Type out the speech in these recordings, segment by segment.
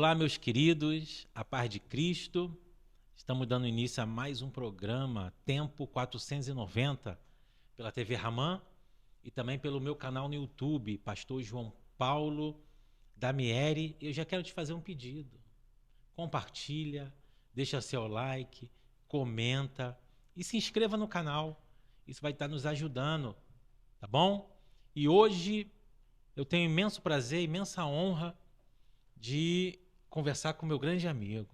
Olá, meus queridos, a paz de Cristo. Estamos dando início a mais um programa, Tempo 490, pela TV Ramã e também pelo meu canal no YouTube, Pastor João Paulo Damieri. Eu já quero te fazer um pedido. Compartilha, deixa seu like, comenta e se inscreva no canal. Isso vai estar nos ajudando, tá bom? E hoje eu tenho imenso prazer, imensa honra de conversar com meu grande amigo,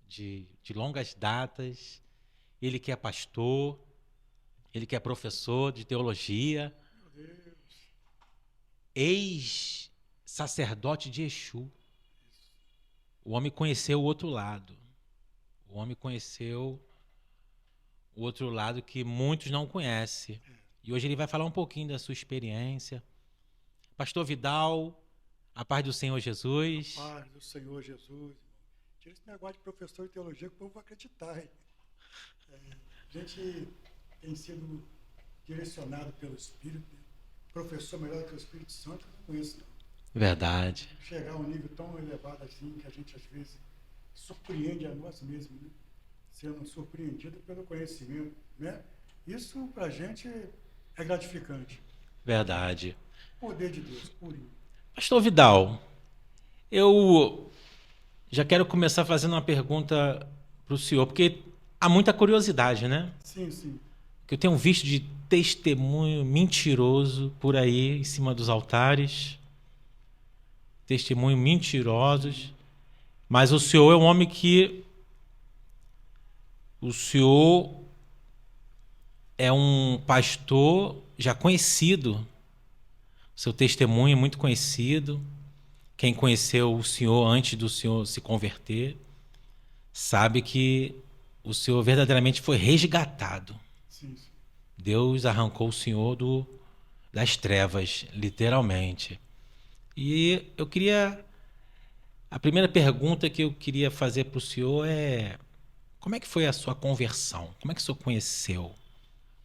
de longas datas, ele que é pastor, ele que é professor de teologia, ex-sacerdote de Exu. O homem conheceu o outro lado. O homem conheceu o outro lado que muitos não conhecem. E hoje ele vai falar um pouquinho da sua experiência. Pastor Vidal, a paz do Senhor Jesus. A paz do Senhor Jesus, irmão. Tira esse negócio de professor de teologia que o povo vai acreditar, hein? A gente tem sido direcionado pelo Espírito, né? Professor melhor que o Espírito Santo, eu não conheço, não. Verdade. Chegar a um nível tão elevado assim, que a gente às vezes surpreende a nós mesmos, né? Sendo surpreendido pelo conhecimento, né? Isso pra gente é gratificante. Verdade. Poder de Deus, purinho. Pastor Vidal, eu já quero começar fazendo uma pergunta para o senhor, porque há muita curiosidade, né? Sim, sim. Que eu tenho visto de testemunho mentiroso por aí em cima dos altares, testemunho mentirosos, mas o senhor é um homem que o senhor é um pastor já conhecido, seu testemunho é muito conhecido. Quem conheceu o senhor antes do senhor se converter sabe que o senhor verdadeiramente foi resgatado. Sim, sim. Deus arrancou o senhor das trevas, literalmente. E eu queria... A primeira pergunta que eu queria fazer para o senhor é: como é que foi a sua conversão? Como é que o senhor conheceu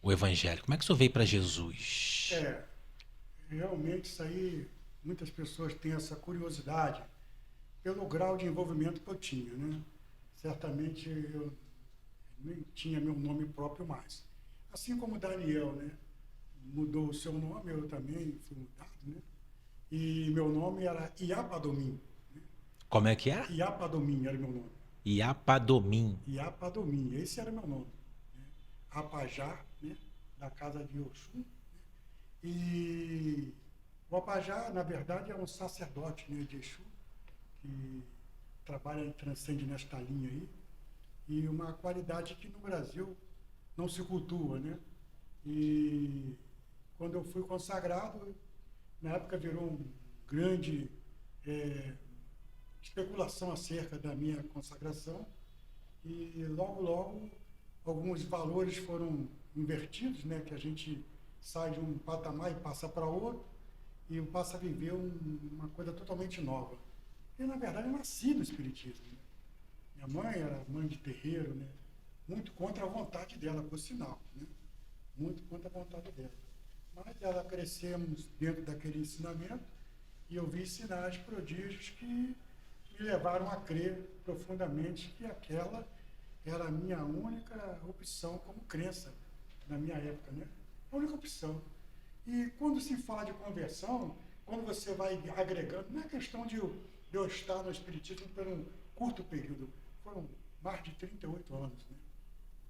o Evangelho? Como é que o senhor veio para Jesus? Realmente isso aí, muitas pessoas têm essa curiosidade pelo grau de envolvimento que eu tinha, né? Certamente eu nem tinha meu nome próprio mais. Assim como Daniel, né? Mudou o seu nome, eu também fui mudado, né? E meu nome era Iapadomim. Né? Como é que é? Iapadomim era meu nome. Iapadomim. Iapadomim, esse era meu nome. Né? Apajá, né? Da casa de Oxum. E o Apajá, na verdade, é um sacerdote, né, de Exu, que trabalha e transcende nesta linha aí, e uma qualidade que no Brasil não se cultua, né? E quando eu fui consagrado, na época virou um grande especulação acerca da minha consagração, e logo alguns valores foram invertidos, né, que a gente sai de um patamar e passa para outro, e passa a viver uma coisa totalmente nova. E, na verdade, eu nasci no Espiritismo. Né? Minha mãe era mãe de terreiro, né? Muito contra a vontade dela, por sinal. Né? Muito contra a vontade dela. Mas ela crescemos dentro daquele ensinamento e eu vi sinais, prodígios que me levaram a crer profundamente que aquela era a minha única opção como crença na minha época, né? A única opção. E quando se fala de conversão, quando você vai agregando, não é questão de eu estar no Espiritismo por um curto período, foram mais de 38 anos, né?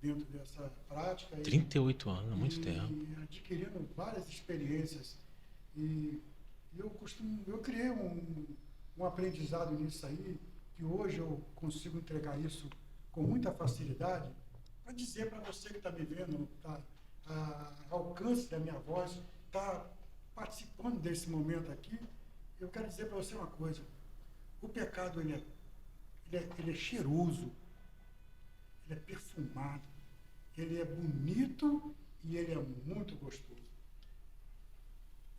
Dentro dessa prática. 38 anos, muito tempo. E adquirindo várias experiências. E eu criei um aprendizado nisso aí, que hoje eu consigo entregar isso com muita facilidade, para dizer para você que está me vendo, está ao alcance da minha voz, está participando desse momento aqui, eu quero dizer para você uma coisa: o pecado ele é cheiroso, ele é perfumado, ele é bonito e ele é muito gostoso.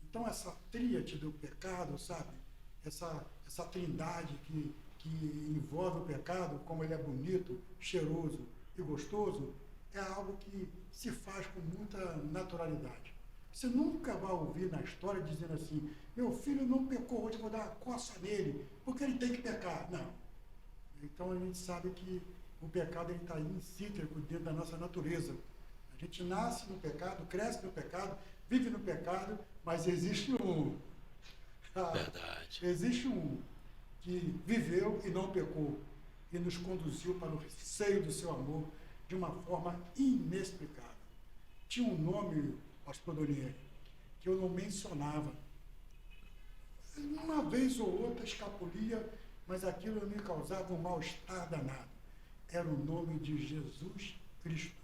Então essa tríade do pecado, sabe? Essa trindade que envolve o pecado, como ele é bonito, cheiroso e gostoso, é algo que se faz com muita naturalidade. Você nunca vai ouvir na história dizendo assim: meu filho não pecou, hoje eu vou dar uma coça nele, porque ele tem que pecar. Não. Então a gente sabe que o pecado está intrínseco dentro da nossa natureza. A gente nasce no pecado, cresce no pecado, vive no pecado, mas existe um. Verdade. Existe um que viveu e não pecou e nos conduziu para o seio do seu amor de uma forma inexplicável. Tinha um nome, pastor Donieri, que eu não mencionava. Uma vez ou outra escapulia, mas aquilo me causava um mal-estar danado. Era o nome de Jesus Cristo.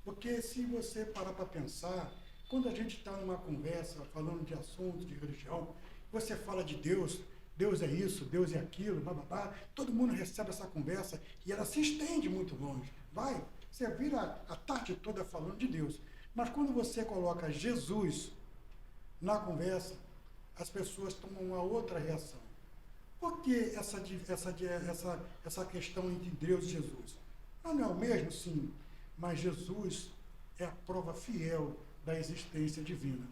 Porque se você parar para pensar, quando a gente está numa conversa, falando de assuntos, de religião, você fala de Deus, Deus é isso, Deus é aquilo, bababá, todo mundo recebe essa conversa e ela se estende muito longe. Você vira a tarde toda falando de Deus. Mas quando você coloca Jesus na conversa, as pessoas tomam uma outra reação. Por que essa questão entre Deus e Jesus? Não é o mesmo? Sim, mas Jesus é a prova fiel da existência divina.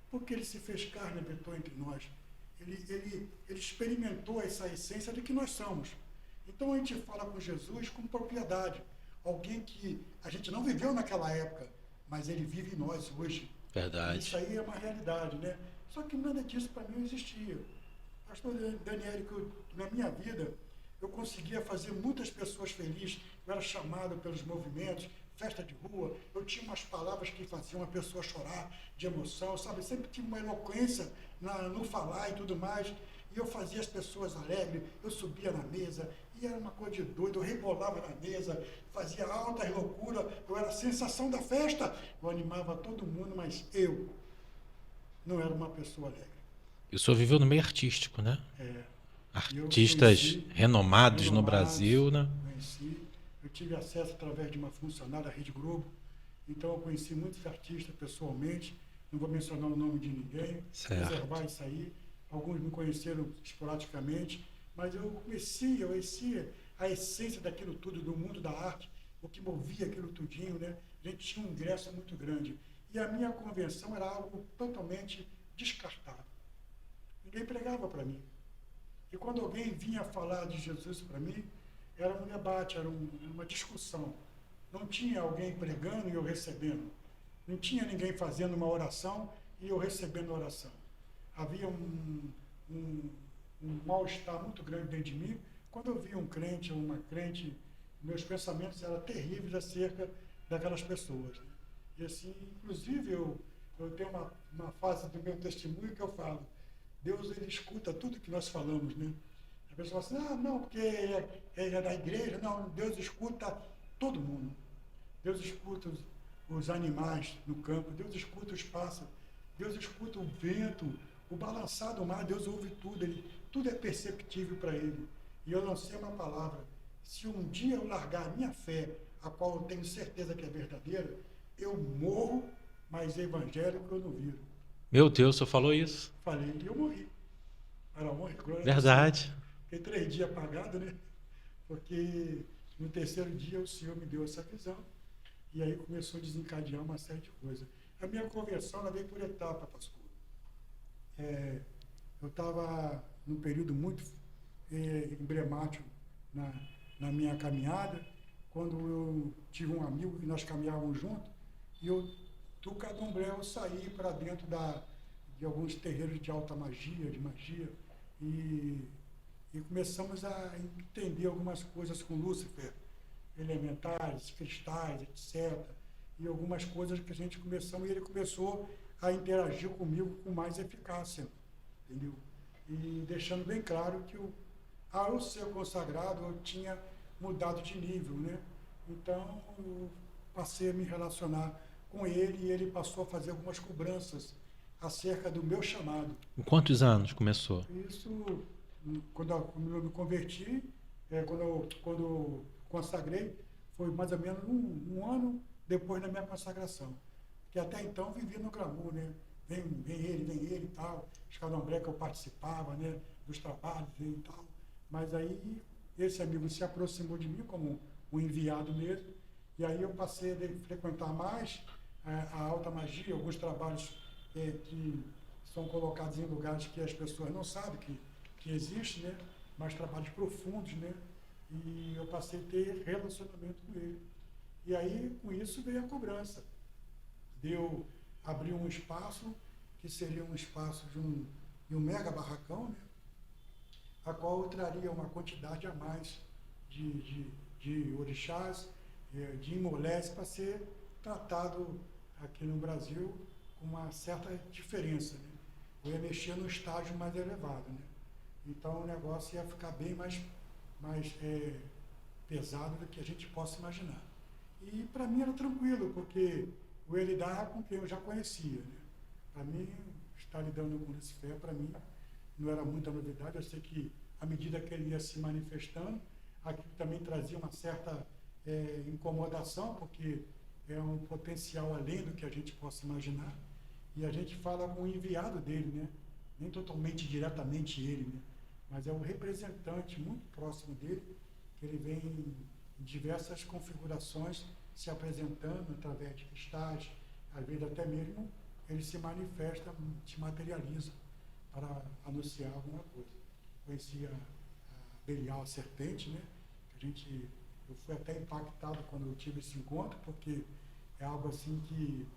Porque ele se fez carne e habitou entre nós. Ele experimentou essa essência de que nós somos. Então a gente fala com Jesus com propriedade. Alguém que a gente não viveu naquela época, mas ele vive em nós hoje. Verdade. Isso aí é uma realidade, né? Só que nada disso para mim não existia. Pastor Daniel, na minha vida, eu conseguia fazer muitas pessoas felizes. Eu era chamado pelos movimentos, festa de rua, eu tinha umas palavras que faziam a pessoa chorar de emoção, sabe? Eu sempre tinha uma eloquência no falar e tudo mais. E eu fazia as pessoas alegres, eu subia na mesa, e era uma coisa de doido, eu rebolava na mesa, fazia altas loucuras, eu era a sensação da festa, eu animava todo mundo, mas eu não era uma pessoa alegre. E o senhor viveu no meio artístico, né? É, Artistas renomados no Brasil, né? Eu tive acesso através de uma funcionária da Rede Globo, então eu conheci muitos artistas pessoalmente, não vou mencionar o nome de ninguém, reservar isso aí. Alguns me conheceram esporadicamente, mas eu conhecia a essência daquilo tudo, do mundo da arte, o que movia aquilo tudinho, né? A gente tinha um ingresso muito grande. E a minha convenção era algo totalmente descartado. Ninguém pregava para mim. E quando alguém vinha falar de Jesus para mim, era um debate, era uma discussão. Não tinha alguém pregando e eu recebendo. Não tinha ninguém fazendo uma oração e eu recebendo a oração. Havia um mal-estar muito grande dentro de mim. Quando eu via um crente ou uma crente, meus pensamentos eram terríveis acerca daquelas pessoas. Né? E assim, inclusive, eu tenho uma fase do meu testemunho que eu falo, Deus ele escuta tudo que nós falamos, né? A pessoa fala assim, não, porque é da igreja. Não, Deus escuta todo mundo. Deus escuta os animais no campo, Deus escuta os pássaros, Deus escuta o vento, o balançar do mar, Deus ouve tudo, tudo é perceptível para ele. E eu lancei uma palavra, se um dia eu largar a minha fé, a qual eu tenho certeza que é verdadeira, eu morro, mas evangélico eu não viro. Meu Deus, o senhor falou isso? Falei, e eu morri. Para honra e glória. Verdade. Fiquei 3 dias apagado, né? Porque no 3º dia o Senhor me deu essa visão. E aí começou a desencadear uma série de coisas. A minha conversão ela veio por etapa, pastor. Eu estava num período muito emblemático na minha caminhada, quando eu tive um amigo que nós caminhávamos juntos, e eu, do candomblé, eu saí para dentro de alguns terreiros de alta magia, de magia, e começamos a entender algumas coisas com Lúcifer, elementares, cristais, etc. E algumas coisas que a gente começou, e ele começou a interagir comigo com mais eficácia, entendeu? E deixando bem claro que ao ser consagrado, eu tinha mudado de nível, né? Então, eu passei a me relacionar com ele e ele passou a fazer algumas cobranças acerca do meu chamado. Em quantos anos começou? Isso, quando eu me converti, quando eu consagrei, foi mais ou menos um ano depois da minha consagração. Porque até então vivia no glamour, né? Vem ele e tal, os candomblé que eu participava, né? Dos trabalhos e tal. Mas aí esse amigo se aproximou de mim como um enviado mesmo, e aí eu passei a frequentar mais a alta magia, alguns trabalhos que são colocados em lugares que as pessoas não sabem que existe, né? mais trabalhos profundos, né? E eu passei a ter relacionamento com ele. E aí, com isso, veio a cobrança. Deu, abriu um espaço, que seria um espaço de um mega barracão, né? A qual eu traria uma quantidade a mais de orixás, de imolés, para ser tratado aqui no Brasil com uma certa diferença, né? Eu ia mexer no estágio mais elevado, né? Então o negócio ia ficar bem mais pesado do que a gente possa imaginar. E para mim era tranquilo, porque o Elidar com quem eu já conhecia, né? Para mim, estar lidando com Lucifer, para mim, não era muita novidade. Eu sei que, à medida que ele ia se manifestando, aquilo também trazia uma certa incomodação, porque é um potencial além do que a gente possa imaginar. E a gente fala com o enviado dele, né? Nem totalmente diretamente ele, né? Mas é um representante muito próximo dele, que ele vem em diversas configurações se apresentando através de cristais, às vezes até mesmo ele se manifesta, se materializa para anunciar alguma coisa. Conheci a Belial, a serpente, né? Eu fui até impactado quando eu tive esse encontro, porque é algo assim que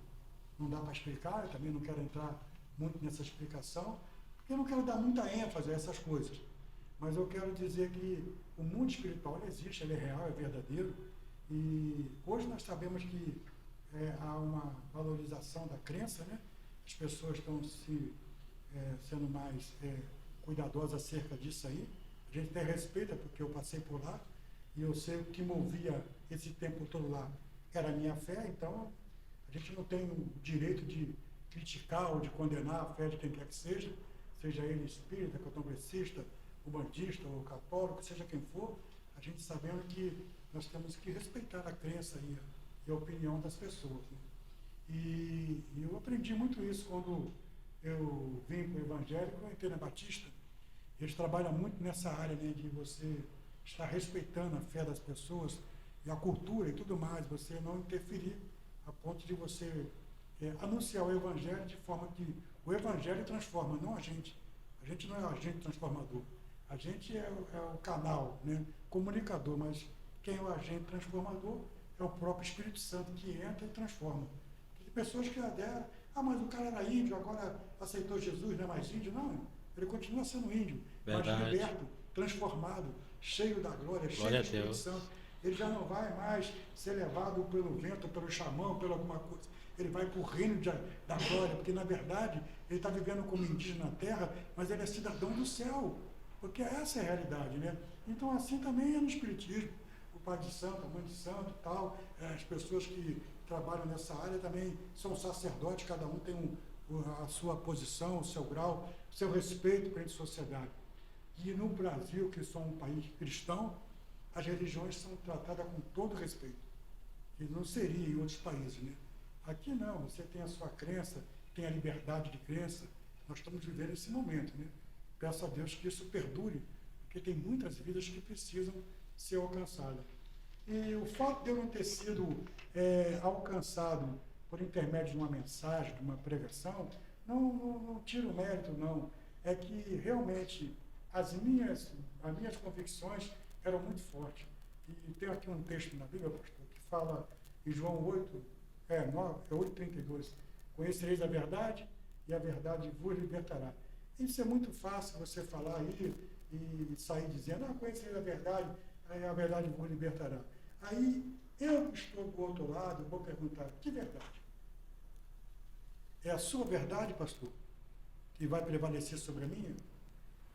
não dá para explicar. Eu também não quero entrar muito nessa explicação, porque eu não quero dar muita ênfase a essas coisas. Mas eu quero dizer que o mundo espiritual ele existe, ele é real, é verdadeiro. E hoje nós sabemos que há uma valorização da crença, né? As pessoas estão sendo mais cuidadosas acerca disso aí. A gente até respeita, porque eu passei por lá, e eu sei o que movia esse tempo todo lá era a minha fé. Então a gente não tem o direito de criticar ou de condenar a fé de quem quer que seja ele espírita, candomblessista, umbandista ou católico, seja quem for, a gente sabendo que nós temos que respeitar a crença e a opinião das pessoas, né? E eu aprendi muito isso quando eu vim para o evangélico. Eu entrei na Batista. Eles trabalham muito nessa área, né, de você estar respeitando a fé das pessoas e a cultura e tudo mais, você não interferir a ponto de você anunciar o evangelho de forma que o evangelho transforma, não a gente. A gente não é o agente transformador. A gente é o canal, né, comunicador, mas quem é o agente transformador é o próprio Espírito Santo, que entra e transforma. Tem pessoas que aderam, mas o cara era índio, agora aceitou Jesus, não é mais índio. Não, ele continua sendo índio, Verdade. mas liberto, transformado, cheio da glória, cheio do Espírito Santo. Ele já não vai mais ser levado pelo vento, pelo xamã, pela alguma coisa. Ele vai para o reino da glória, porque na verdade ele está vivendo como indígena na terra, mas ele é cidadão do céu, porque essa é a realidade, né? Então assim também é no Espiritismo. O pai de santo, a mãe de santo e tal, as pessoas que trabalham nessa área também são sacerdotes, cada um tem a sua posição, o seu grau, o seu respeito perante a sociedade. E no Brasil, que somos um país cristão, as religiões são tratadas com todo respeito. E não seria em outros países, né? Aqui não, você tem a sua crença, tem a liberdade de crença. Nós estamos vivendo esse momento, né? Peço a Deus que isso perdure, porque tem muitas vidas que precisam ser alcançadas. E o fato de eu não ter sido alcançado por intermédio de uma mensagem, de uma pregação, não tira o mérito, não. É que realmente as minhas convicções eram muito fortes. E tem aqui um texto na Bíblia, pastor, que fala em João 8:32, conhecereis a verdade e a verdade vos libertará. Isso é muito fácil você falar aí e sair dizendo, conhecereis a verdade vos libertará. Aí eu que estou do outro lado, vou perguntar, que verdade? É a sua verdade, pastor, que vai prevalecer sobre a minha?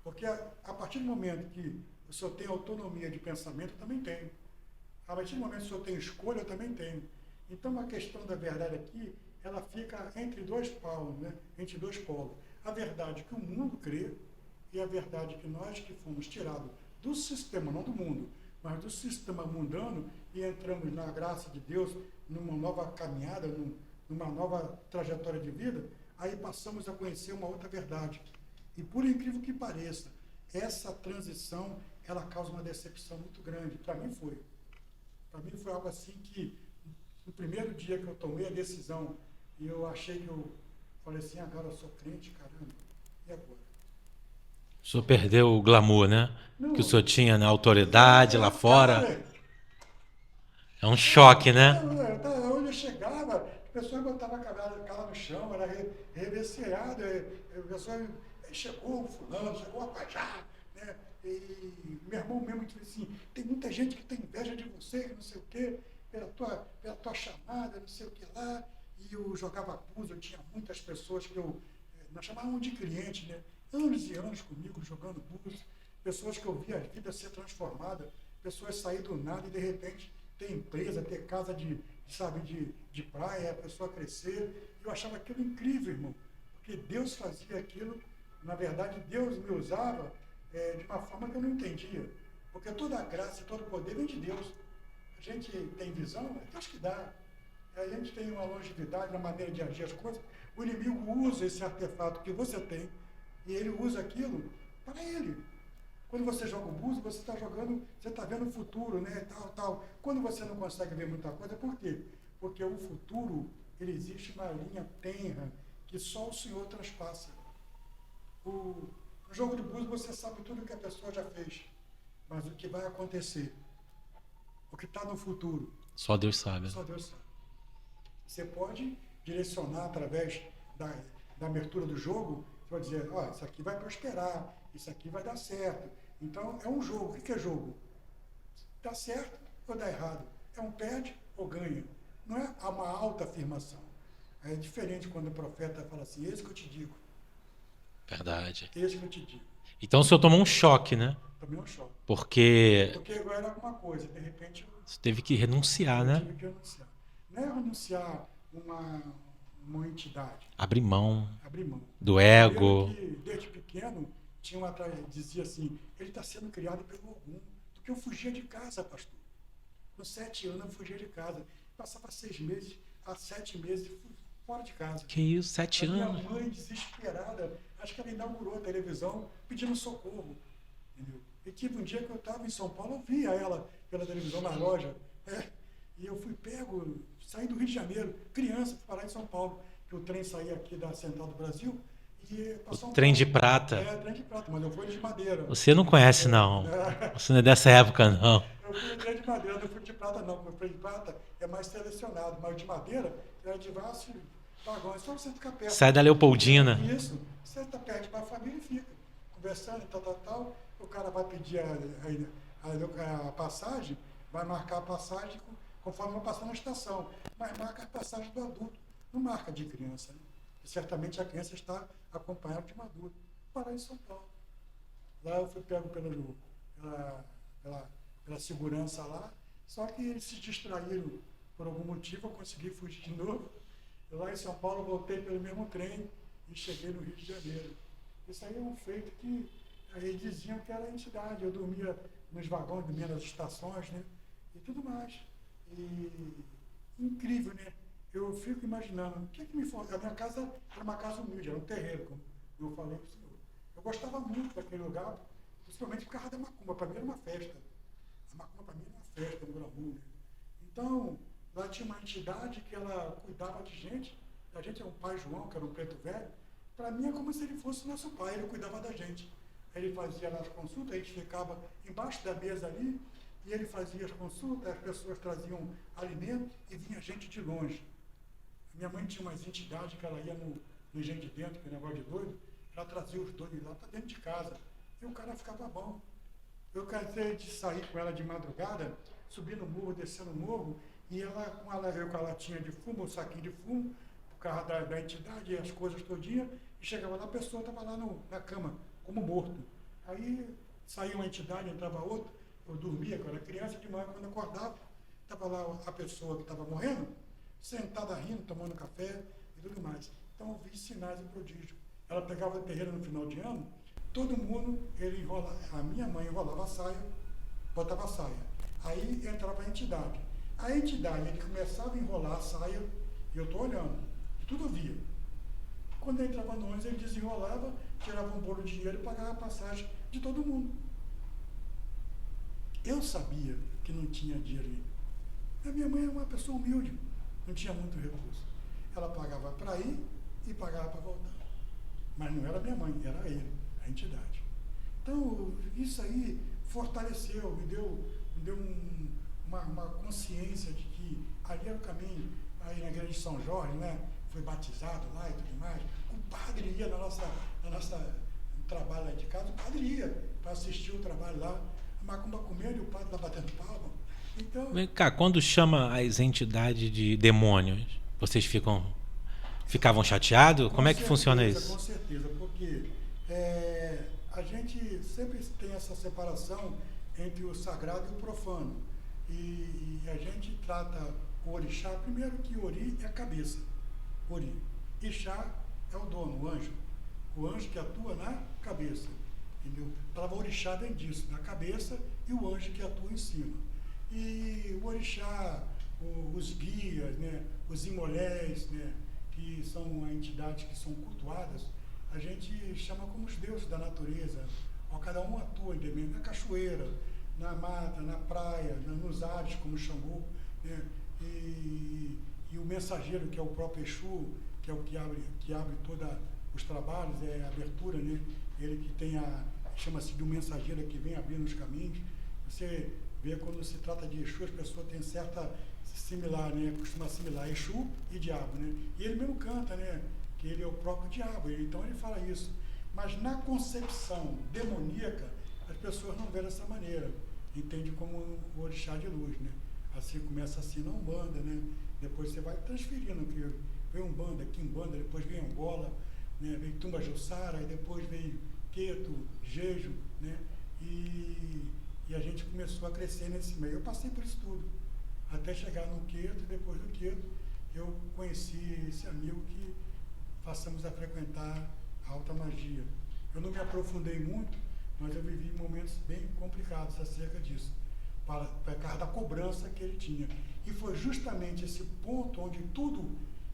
Porque a partir do momento que o senhor tem autonomia de pensamento, eu também tenho. A partir do momento que o senhor tem escolha, eu também tenho. Então a questão da verdade aqui, ela fica entre dois polos, né? Entre dois polos. A verdade que o mundo crê e a verdade que nós que fomos tirados do sistema, não do mundo, mas do sistema mundano, e entramos na graça de Deus, numa nova caminhada, numa nova trajetória de vida, aí passamos a conhecer uma outra verdade. E por incrível que pareça, essa transição, ela causa uma decepção muito grande. Para mim foi. Para mim foi algo assim que, no primeiro dia que eu tomei a decisão, e eu achei que eu falei assim, agora eu sou crente, caramba, e agora? senhor perdeu o glamour, né? Não, Que o senhor tinha na autoridade lá fora. cara, É um choque, né? onde eu chegava, a pessoa botava a cara no chão, era reverseada, a pessoa chegou fulano, chegou a Pajá, né? E meu irmão mesmo disse assim, tem muita gente que tem inveja de você, que não sei o quê, pela tua chamada, não sei o que lá. E eu jogava búzio, eu tinha muitas pessoas que nós chamávamos de cliente, né? Anos e anos comigo jogando búzio, pessoas que eu via a vida ser transformada, pessoas sair do nada e de repente ter empresa, ter casa de praia, a pessoa crescer. Eu achava aquilo incrível, irmão, porque Deus fazia aquilo, na verdade Deus me usava de uma forma que eu não entendia, porque toda a graça e todo o poder vem de Deus. A gente tem visão, é Deus que dá. A gente tem uma longevidade na maneira de agir as coisas. O inimigo usa esse artefato que você tem e ele usa aquilo para ele. Quando você joga o búzio, você está jogando, você está vendo o futuro, né? Tal. Quando você não consegue ver muita coisa, por quê? Porque o futuro, ele existe uma linha tenra que só o Senhor transpassa. No jogo de búzio, você sabe tudo que a pessoa já fez, mas o que vai acontecer, o que está no futuro, Só Deus sabe. só Deus sabe. Você pode direcionar através da abertura do jogo, você vai dizer, ó, isso aqui vai prosperar, isso aqui vai dar certo. Então, é um jogo. O que é jogo? Dá certo ou dá errado? É um perde ou ganha. Não é uma alta afirmação. É diferente quando o profeta fala assim, eis que eu te digo. Verdade. Eis que eu te digo. Então o senhor tomou um choque, né? Também é um choque. Porque Porque agora era alguma coisa, de repente você teve que renunciar, eu né? tive que renunciar. Não é renunciar uma entidade. Abrir mão Abrir mão. do Primeiro ego. que, desde pequeno, dizia assim, ele está sendo criado pelo Ogum. Porque eu fugia de casa, pastor. Com 7 anos eu fugia de casa. Passava 6 meses, a 7 meses fora de casa. Que isso, 7 A minha anos. mãe, desesperada, acho que ela inaugurou a televisão pedindo socorro. Entendeu? E tive um dia que eu estava em São Paulo, eu via ela pela televisão na loja. E eu fui pego, saí do Rio de Janeiro, criança, fui parar em São Paulo. Que o trem saía aqui da Central do Brasil e ia para São Paulo. Trem de prata. Trem de prata, mas eu fui de madeira. Você não conhece, não. Você não é dessa época, não. Eu fui de trem de madeira, não fui de prata, não. O trem de prata é mais selecionado, mas o de madeira era de vários vagões, só você ficar perto. Sai da Leopoldina. Isso, você está perto para a família e fica conversando, tal. O cara vai pedir a passagem, vai marcar a passagem conforme vai passar na estação, mas marca a passagem do adulto, não marca de criança. Né? E certamente a criança está acompanhada de um adulto. Parar em São Paulo. Lá eu fui pego pela segurança lá, só que eles se distraíram por algum motivo, eu consegui fugir de novo. Lá em São Paulo, voltei pelo mesmo trem e cheguei no Rio de Janeiro. Isso aí é um feito que aí diziam que era entidade. Eu dormia nos vagões, dormia nas estações, né? E tudo mais. E incrível, né? Eu fico imaginando, o que me falta? A minha casa era uma casa humilde, era um terreiro, como eu falei para o senhor. Eu gostava muito daquele lugar, principalmente por causa da macumba. Para mim era uma festa. A macumba para mim era uma festa, um glamour. Né? Então, lá tinha uma entidade que ela cuidava de gente. A gente é um pai João, que era um preto velho. Para mim é como se ele fosse nosso pai, ele cuidava da gente. Ele fazia as consultas, a gente ficava embaixo da mesa ali, e ele fazia as consultas, as pessoas traziam alimento e vinha gente de longe. Minha mãe tinha umas entidades que ela ia no engenho de dentro, que é negócio de doido, ela trazia os doidos lá para dentro de casa. E o cara ficava bom. Eu cansei de sair com ela de madrugada, subindo o morro, descendo o morro, e ela com a latinha de fumo, o saquinho de fumo, por causa da entidade e as coisas todinha, e chegava lá, a pessoa estava lá na cama, como morto. Aí saía uma entidade, entrava outra, eu dormia, quando era criança, de manhã, quando eu acordava, estava lá a pessoa que estava morrendo, sentada rindo, tomando café e tudo mais. Então eu vi sinais e prodígios. Ela pegava o terreiro no final de ano, todo mundo, a minha mãe enrolava a saia, botava a saia. Aí entrava a entidade. A entidade, ele começava a enrolar a saia, e eu estou olhando, e tudo eu via. Quando ele entrava no ônibus, ele desenrolava, tirava um bolo de dinheiro e pagava a passagem de todo mundo. Eu sabia que não tinha dinheiro aí. A minha mãe era uma pessoa humilde, não tinha muito recurso. Ela pagava para ir e pagava para voltar. Mas não era minha mãe, era ele, a entidade. Então, isso aí fortaleceu, me deu uma consciência de que ali era o caminho, aí na igreja de São Jorge, né? Foi batizado lá e tudo mais. O padre ia na nossa trabalho lá de casa, o padre ia para assistir o trabalho lá, a macumba comendo e o padre lá batendo palma. Então, Vem cá, quando chama as entidades de demônios, vocês ficavam chateados? Como é que funciona isso? Com certeza, porque a gente sempre tem essa separação entre o sagrado e o profano. E a gente trata o orixá, primeiro que ori é a cabeça, ori. Ixá é o dono, o anjo que atua na cabeça. Entendeu? A palavra orixá vem disso, na cabeça, e o anjo que atua em cima. E o orixá, os guias, né, os imolés, né, que são entidades que são cultuadas, a gente chama como os deuses da natureza. Cada um atua na cachoeira, na mata, na praia, nos ares, como Xangô, né, e o mensageiro, que é o próprio Exu, que é o que abre todos os trabalhos, é a abertura, né, ele que tem chama-se de um mensageiro que vem abrindo os caminhos. Você vê quando se trata de Exu, as pessoas têm certa similar, né? Costuma assimilar Exu e diabo, né? E ele mesmo canta, né? Que ele é o próprio diabo, então ele fala isso. Mas na concepção demoníaca, as pessoas não veem dessa maneira. Entende como o orixá de luz, né? Assim começa assim na Umbanda, né? Depois você vai transferindo, que vem Umbanda, Quimbanda, depois vem Angola, né? Vem Tumba Jussara, e depois vem Queto, Jeju, né? E a gente começou a crescer nesse meio. Eu passei por isso tudo, até chegar no Queto, e depois do Queto eu conheci esse amigo que passamos a frequentar a alta magia. Eu não me aprofundei muito, mas eu vivi momentos bem complicados acerca disso, por causa da cobrança que ele tinha. E foi justamente esse ponto onde tudo,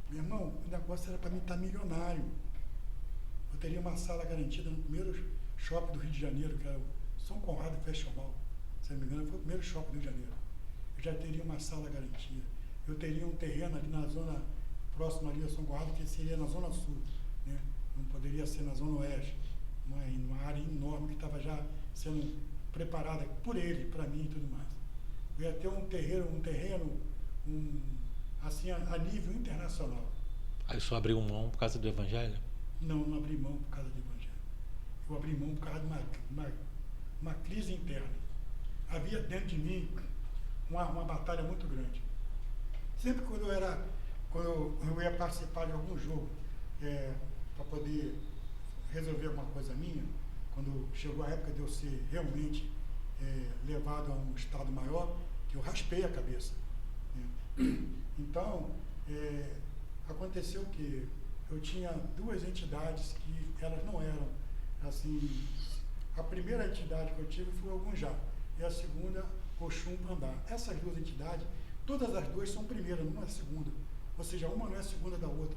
meu irmão, o negócio era para mim estar milionário. Eu teria uma sala garantida no primeiro shopping do Rio de Janeiro, que era o São Conrado Fashion Mall. Se não me engano, foi o primeiro shopping do Rio de Janeiro. Eu já teria uma sala garantida. Eu teria um terreno ali na zona próxima ali a São Conrado, que seria na zona sul, né? Não poderia ser na zona oeste, uma área enorme que estava já sendo preparada por ele, para mim e tudo mais. Eu ia ter um terreno assim, a nível internacional. Aí só abriu mão por causa do evangelho? Não abri mão por causa do evangelho. Eu abri mão por causa de uma crise interna. Havia dentro de mim uma batalha muito grande. Sempre quando eu ia participar de algum jogo, para poder resolver alguma coisa minha, quando chegou a época de eu ser realmente levado a um estado maior, que eu raspei a cabeça, né? Então, aconteceu que eu tinha duas entidades que elas não eram assim. A primeira entidade que eu tive foi o Gunjá, e a segunda, Oxum Pandá. Essas duas entidades, todas as duas são primeira, não é segunda. Ou seja, uma não é segunda da outra.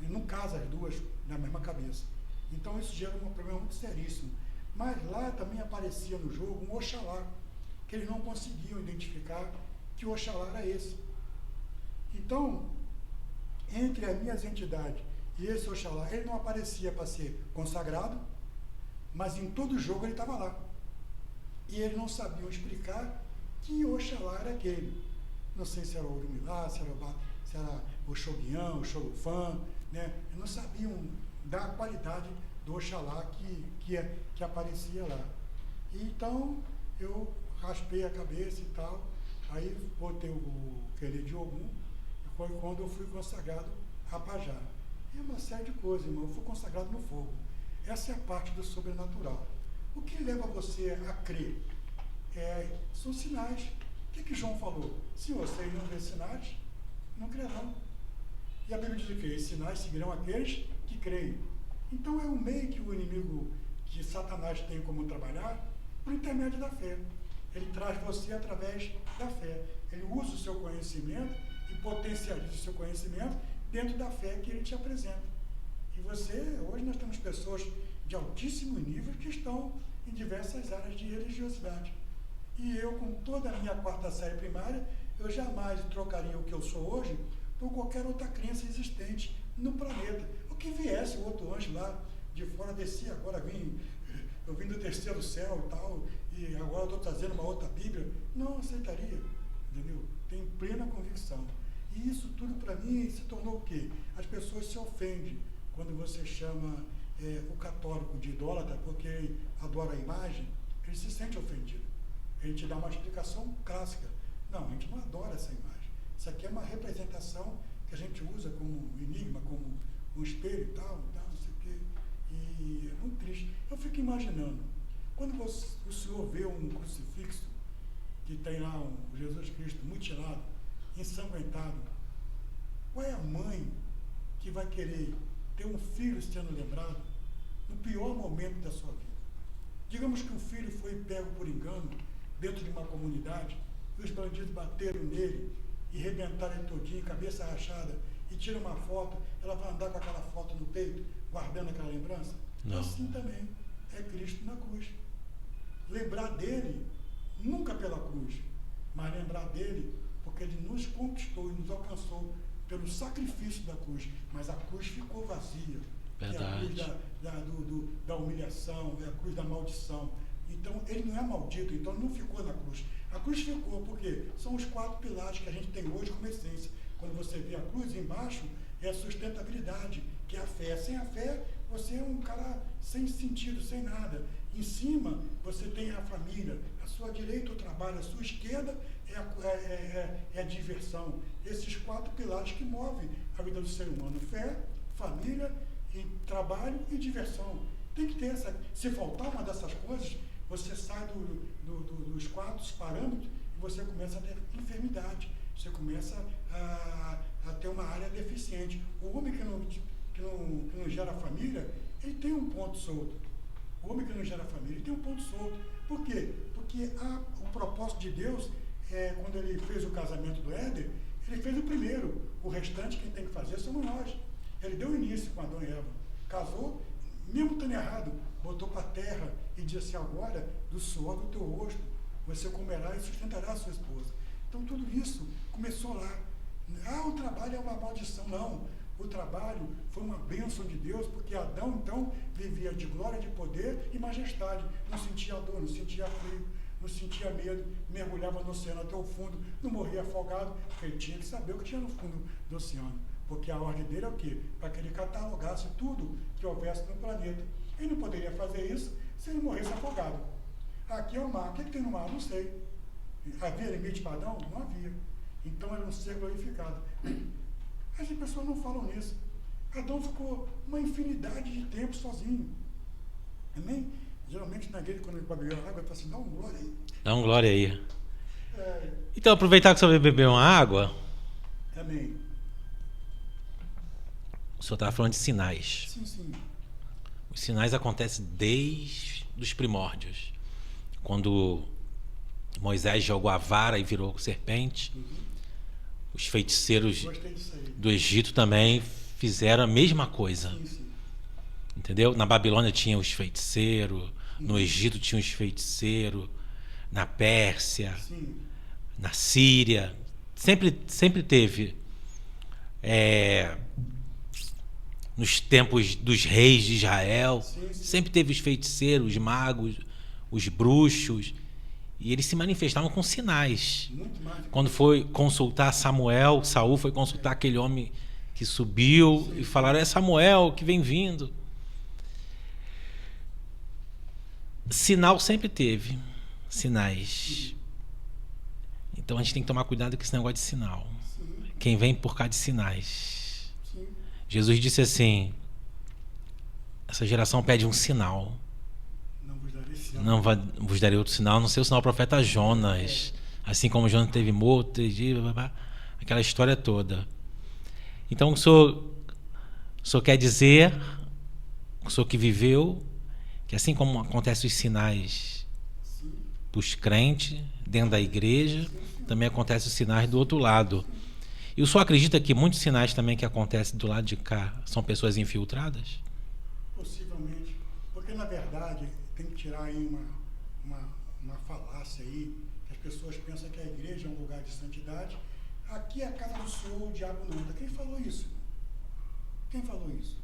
E não casa as duas na mesma cabeça. Então isso gera um problema muito seríssimo. Mas lá também aparecia no jogo um Oxalá, que eles não conseguiam identificar que o Oxalá era esse. Então, entre as minhas entidades e esse Oxalá, ele não aparecia para ser consagrado, mas em todo jogo ele estava lá. E eles não sabiam explicar que Oxalá era aquele. Não sei se era o Orumilá, se era o Xoguião, o Xolufã, né? Eles não sabiam da qualidade do Oxalá que aparecia lá. E então, eu raspei a cabeça e tal, aí botei o Quelê de Ogum, e foi quando eu fui consagrado a Pajá. E uma série de coisas, irmão, eu fui consagrado no fogo. Essa é a parte do sobrenatural. O que leva você a crer? São sinais. O que João falou? Se vocês não verem sinais, não crerão. E a Bíblia diz o quê? Os sinais seguirão aqueles que creem. Então é um meio que o inimigo, que Satanás tem como trabalhar, por intermédio da fé. Ele traz você através da fé. Ele usa o seu conhecimento e potencializa o seu conhecimento dentro da fé que ele te apresenta. E hoje nós temos pessoas de altíssimo nível que estão em diversas áreas de religiosidade. E eu, com toda a minha 4ª série primária, eu jamais trocaria o que eu sou hoje por qualquer outra crença existente no planeta. O que viesse o outro anjo lá de fora, descia, agora vem eu vim do terceiro céu e tal, e agora eu estou trazendo uma outra Bíblia. Não aceitaria, entendeu? Tenho plena convicção. E isso tudo para mim se tornou o quê? As pessoas se ofendem quando você chama o católico de idólatra porque adora a imagem, ele se sente ofendido. Ele te dá uma explicação clássica. Não, a gente não adora essa imagem. Isso aqui é uma representação que a gente usa como enigma, como um espelho e tal, não sei o quê. E é muito triste. Eu fico imaginando, quando o senhor vê um crucifixo que tem lá um Jesus Cristo mutilado, ensanguentado, qual é a mãe que vai querer ter um filho sendo lembrado no pior momento da sua vida? Digamos que o filho foi pego por engano dentro de uma comunidade e os bandidos bateram nele e rebentaram ele todinho, cabeça rachada, e tira uma foto, ela vai andar com aquela foto no peito, guardando aquela lembrança? Não. Assim também é Cristo na cruz. Lembrar dele, nunca pela cruz, mas lembrar dele porque ele nos conquistou e nos alcançou pelo sacrifício da cruz, mas a cruz ficou vazia. Verdade. É a cruz da humilhação, é a cruz da maldição. Então, ele não é maldito, então ele não ficou na cruz. A cruz ficou porque são os 4 pilares que a gente tem hoje como essência. Quando você vê a cruz embaixo, é a sustentabilidade, que é a fé. Sem a fé, você é um cara sem sentido, sem nada. Em cima, você tem a família. A sua direita, o trabalho. A sua esquerda é a diversão. Esses 4 pilares que movem a vida do ser humano. Fé, família, e trabalho e diversão. Tem que ter essa... Se faltar uma dessas coisas, você sai dos 4 parâmetros e você começa a ter enfermidade. Você começa a ter uma área deficiente. O homem que não gera família, ele tem um ponto solto. O homem que não gera família, ele tem um ponto solto. Por quê? Porque o propósito de Deus, quando ele fez o casamento do Éden, ele fez o primeiro. O restante, quem tem que fazer somos nós. Ele deu início com Adão e Eva. Casou, mesmo estando errado, botou para a terra e disse assim: agora, do suor do teu rosto, você comerá e sustentará a sua esposa. Então, tudo isso começou lá. O trabalho é uma maldição. Não. O trabalho foi uma bênção de Deus, porque Adão, então, vivia de glória, de poder e majestade. Não sentia dor, não sentia frio, não sentia medo, mergulhava no oceano até o fundo, não morria afogado, porque ele tinha que saber o que tinha no fundo do oceano. Porque a ordem dele é o quê? Para que ele catalogasse tudo que houvesse no planeta. Ele não poderia fazer isso se ele morresse afogado. Aqui é o mar. O que tem no mar? Não sei. Havia limite para Adão? Não havia. Então era um ser glorificado. As pessoas não falam nisso. Adão ficou uma infinidade de tempo sozinho. Amém? Geralmente na igreja, quando ele bebeu água, ele fala assim: dá um glória aí. Dá um glória aí. Então, aproveitar que você vai beber uma água. Amém. O senhor estava falando de sinais. Sim, sim. Os sinais acontecem desde os primórdios. Quando Moisés jogou a vara e virou serpente, os feiticeiros do Egito também fizeram a mesma coisa. Sim, sim. Entendeu? Na Babilônia tinha os feiticeiros, no Egito tinha os feiticeiros, na Pérsia, Sim. na Síria. Sempre teve. Nos tempos dos reis de Israel, Sim. sempre teve os feiticeiros, os magos, os bruxos, e eles se manifestavam com sinais. Muito mais. Quando foi consultar Samuel, Saul foi consultar aquele homem que subiu e falaram: é Samuel que vem vindo. Sinal sempre teve, sinais. Então a gente tem que tomar cuidado com esse negócio de sinal. Quem vem por causa de sinais. Jesus disse assim: essa geração pede um sinal. Não vos darei outro sinal, a não ser o sinal do profeta Jonas. Assim como Jonas teve morto, aquela história toda. Então o senhor quer dizer, o senhor que viveu, que assim como acontecem os sinais para os crentes dentro da igreja, também acontecem os sinais do outro lado. E o senhor acredita que muitos sinais também que acontecem do lado de cá são pessoas infiltradas? Possivelmente. Porque, na verdade, tem que tirar aí uma falácia aí, que as pessoas pensam que a igreja é um lugar de santidade. Aqui é a casa do Senhor, o diabo não entra. Quem falou isso? Quem falou isso?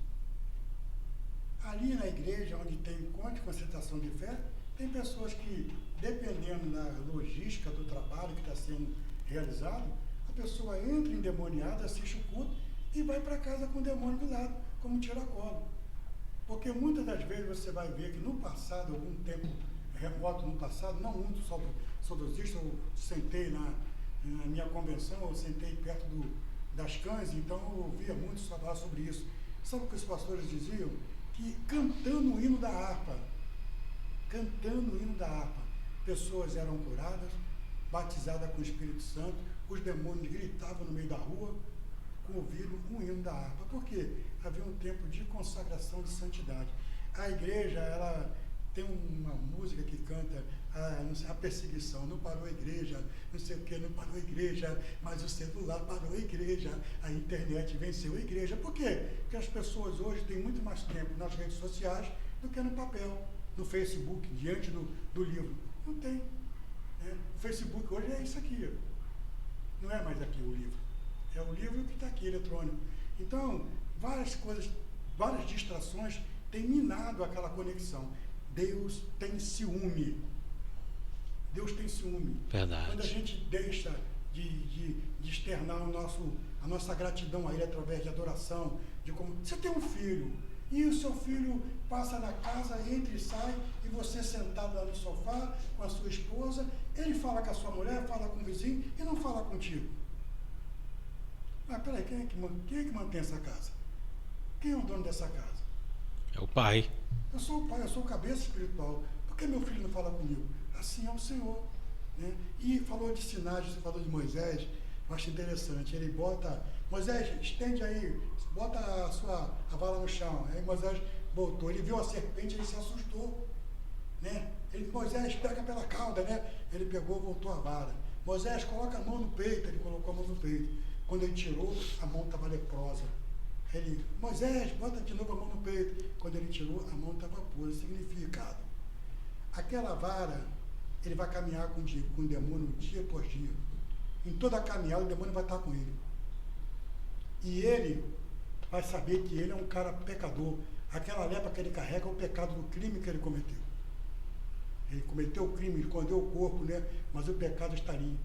Ali na igreja, onde você está manifestação de fé. Tem pessoas que, dependendo da logística do trabalho que está sendo realizado, a pessoa entra endemoniada, assiste o culto e vai para casa com o demônio do lado, como um tiracolo. Porque muitas das vezes você vai ver que no passado, algum tempo remoto no passado, não muito saudosista, eu sentei na minha convenção, eu sentei perto das cães, então eu ouvia muito falar sobre isso. Sabe o que os pastores diziam? Que cantando o hino da harpa, pessoas eram curadas, batizadas com o Espírito Santo, os demônios gritavam no meio da rua, ouviram um hino da harpa. Por quê? Havia um tempo de consagração de santidade. A igreja, ela tem uma música que canta a perseguição, não parou a igreja, não sei o que, não parou a igreja, mas o celular parou a igreja, a internet venceu a igreja. Por quê? Porque as pessoas hoje têm muito mais tempo nas redes sociais do que no papel, no Facebook, diante do livro. Não tem. Né? O Facebook hoje é isso aqui. Não é mais aqui o livro. É o livro que está aqui, eletrônico. Então, várias coisas, várias distrações têm minado aquela conexão. Deus tem ciúme. Deus tem ciúme. Verdade. Quando a gente deixa de externar a nossa gratidão a Ele através de adoração, de como você tem um filho, e o seu filho passa na casa, entra e sai, e você sentado lá no sofá com a sua esposa, ele fala com a sua mulher, fala com o vizinho e não fala contigo. Mas peraí, quem é que mantém essa casa? Quem é o dono dessa casa? É o pai. Eu sou o pai, eu sou o cabeça espiritual. Por que meu filho não fala comigo? Assim é o Senhor. Né? E falou de sinais, você falou de Moisés, eu acho interessante. Ele bota, Moisés, estende aí, bota a vara no chão. Aí Moisés botou, ele viu a serpente, ele se assustou. Né? Moisés, pega pela cauda, né? Ele pegou, voltou a vara. Moisés, coloca a mão no peito, ele colocou a mão no peito. Quando ele tirou, a mão estava leprosa. Ele, Moisés, bota de novo a mão no peito. Quando ele tirou, a mão estava pura. Significado. Aquela vara, ele vai caminhar com o demônio dia após dia. Em toda a caminhada, o demônio vai estar com ele. E ele vai saber que ele é um cara pecador. Aquela lepra que ele carrega é o pecado do crime que ele cometeu. Ele cometeu o crime, escondeu o corpo, né? Mas o pecado está ali.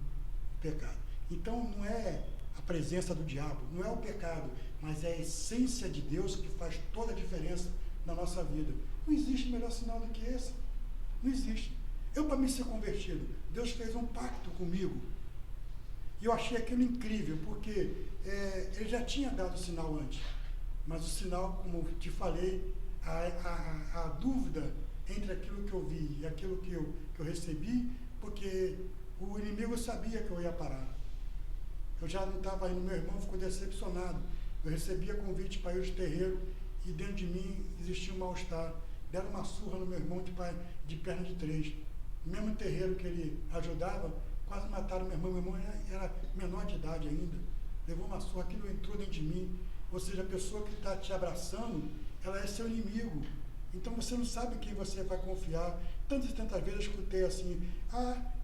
O pecado. Então, não é a presença do diabo, não é o pecado, mas é a essência de Deus que faz toda a diferença na nossa vida. Não existe melhor sinal do que esse. Não existe. Eu, para me ser convertido, Deus fez um pacto comigo. E eu achei aquilo incrível, porque ele já tinha dado o sinal antes. Mas o sinal, como eu te falei, a dúvida entre aquilo que eu vi e aquilo que eu recebi, porque o inimigo sabia que eu ia parar. Eu já não estava indo, meu irmão ficou decepcionado. Eu recebia convite para ir aos terreiros e dentro de mim existia um mal-estar. Deram uma surra no meu irmão de perna de 3. No mesmo terreiro que ele ajudava, quase mataram meu irmão. Meu irmão era menor de idade ainda. Levou uma surra, aquilo entrou dentro de mim. Ou seja, a pessoa que está te abraçando, ela é seu inimigo. Então você não sabe em quem você vai confiar. Tantas e tantas vezes eu escutei assim,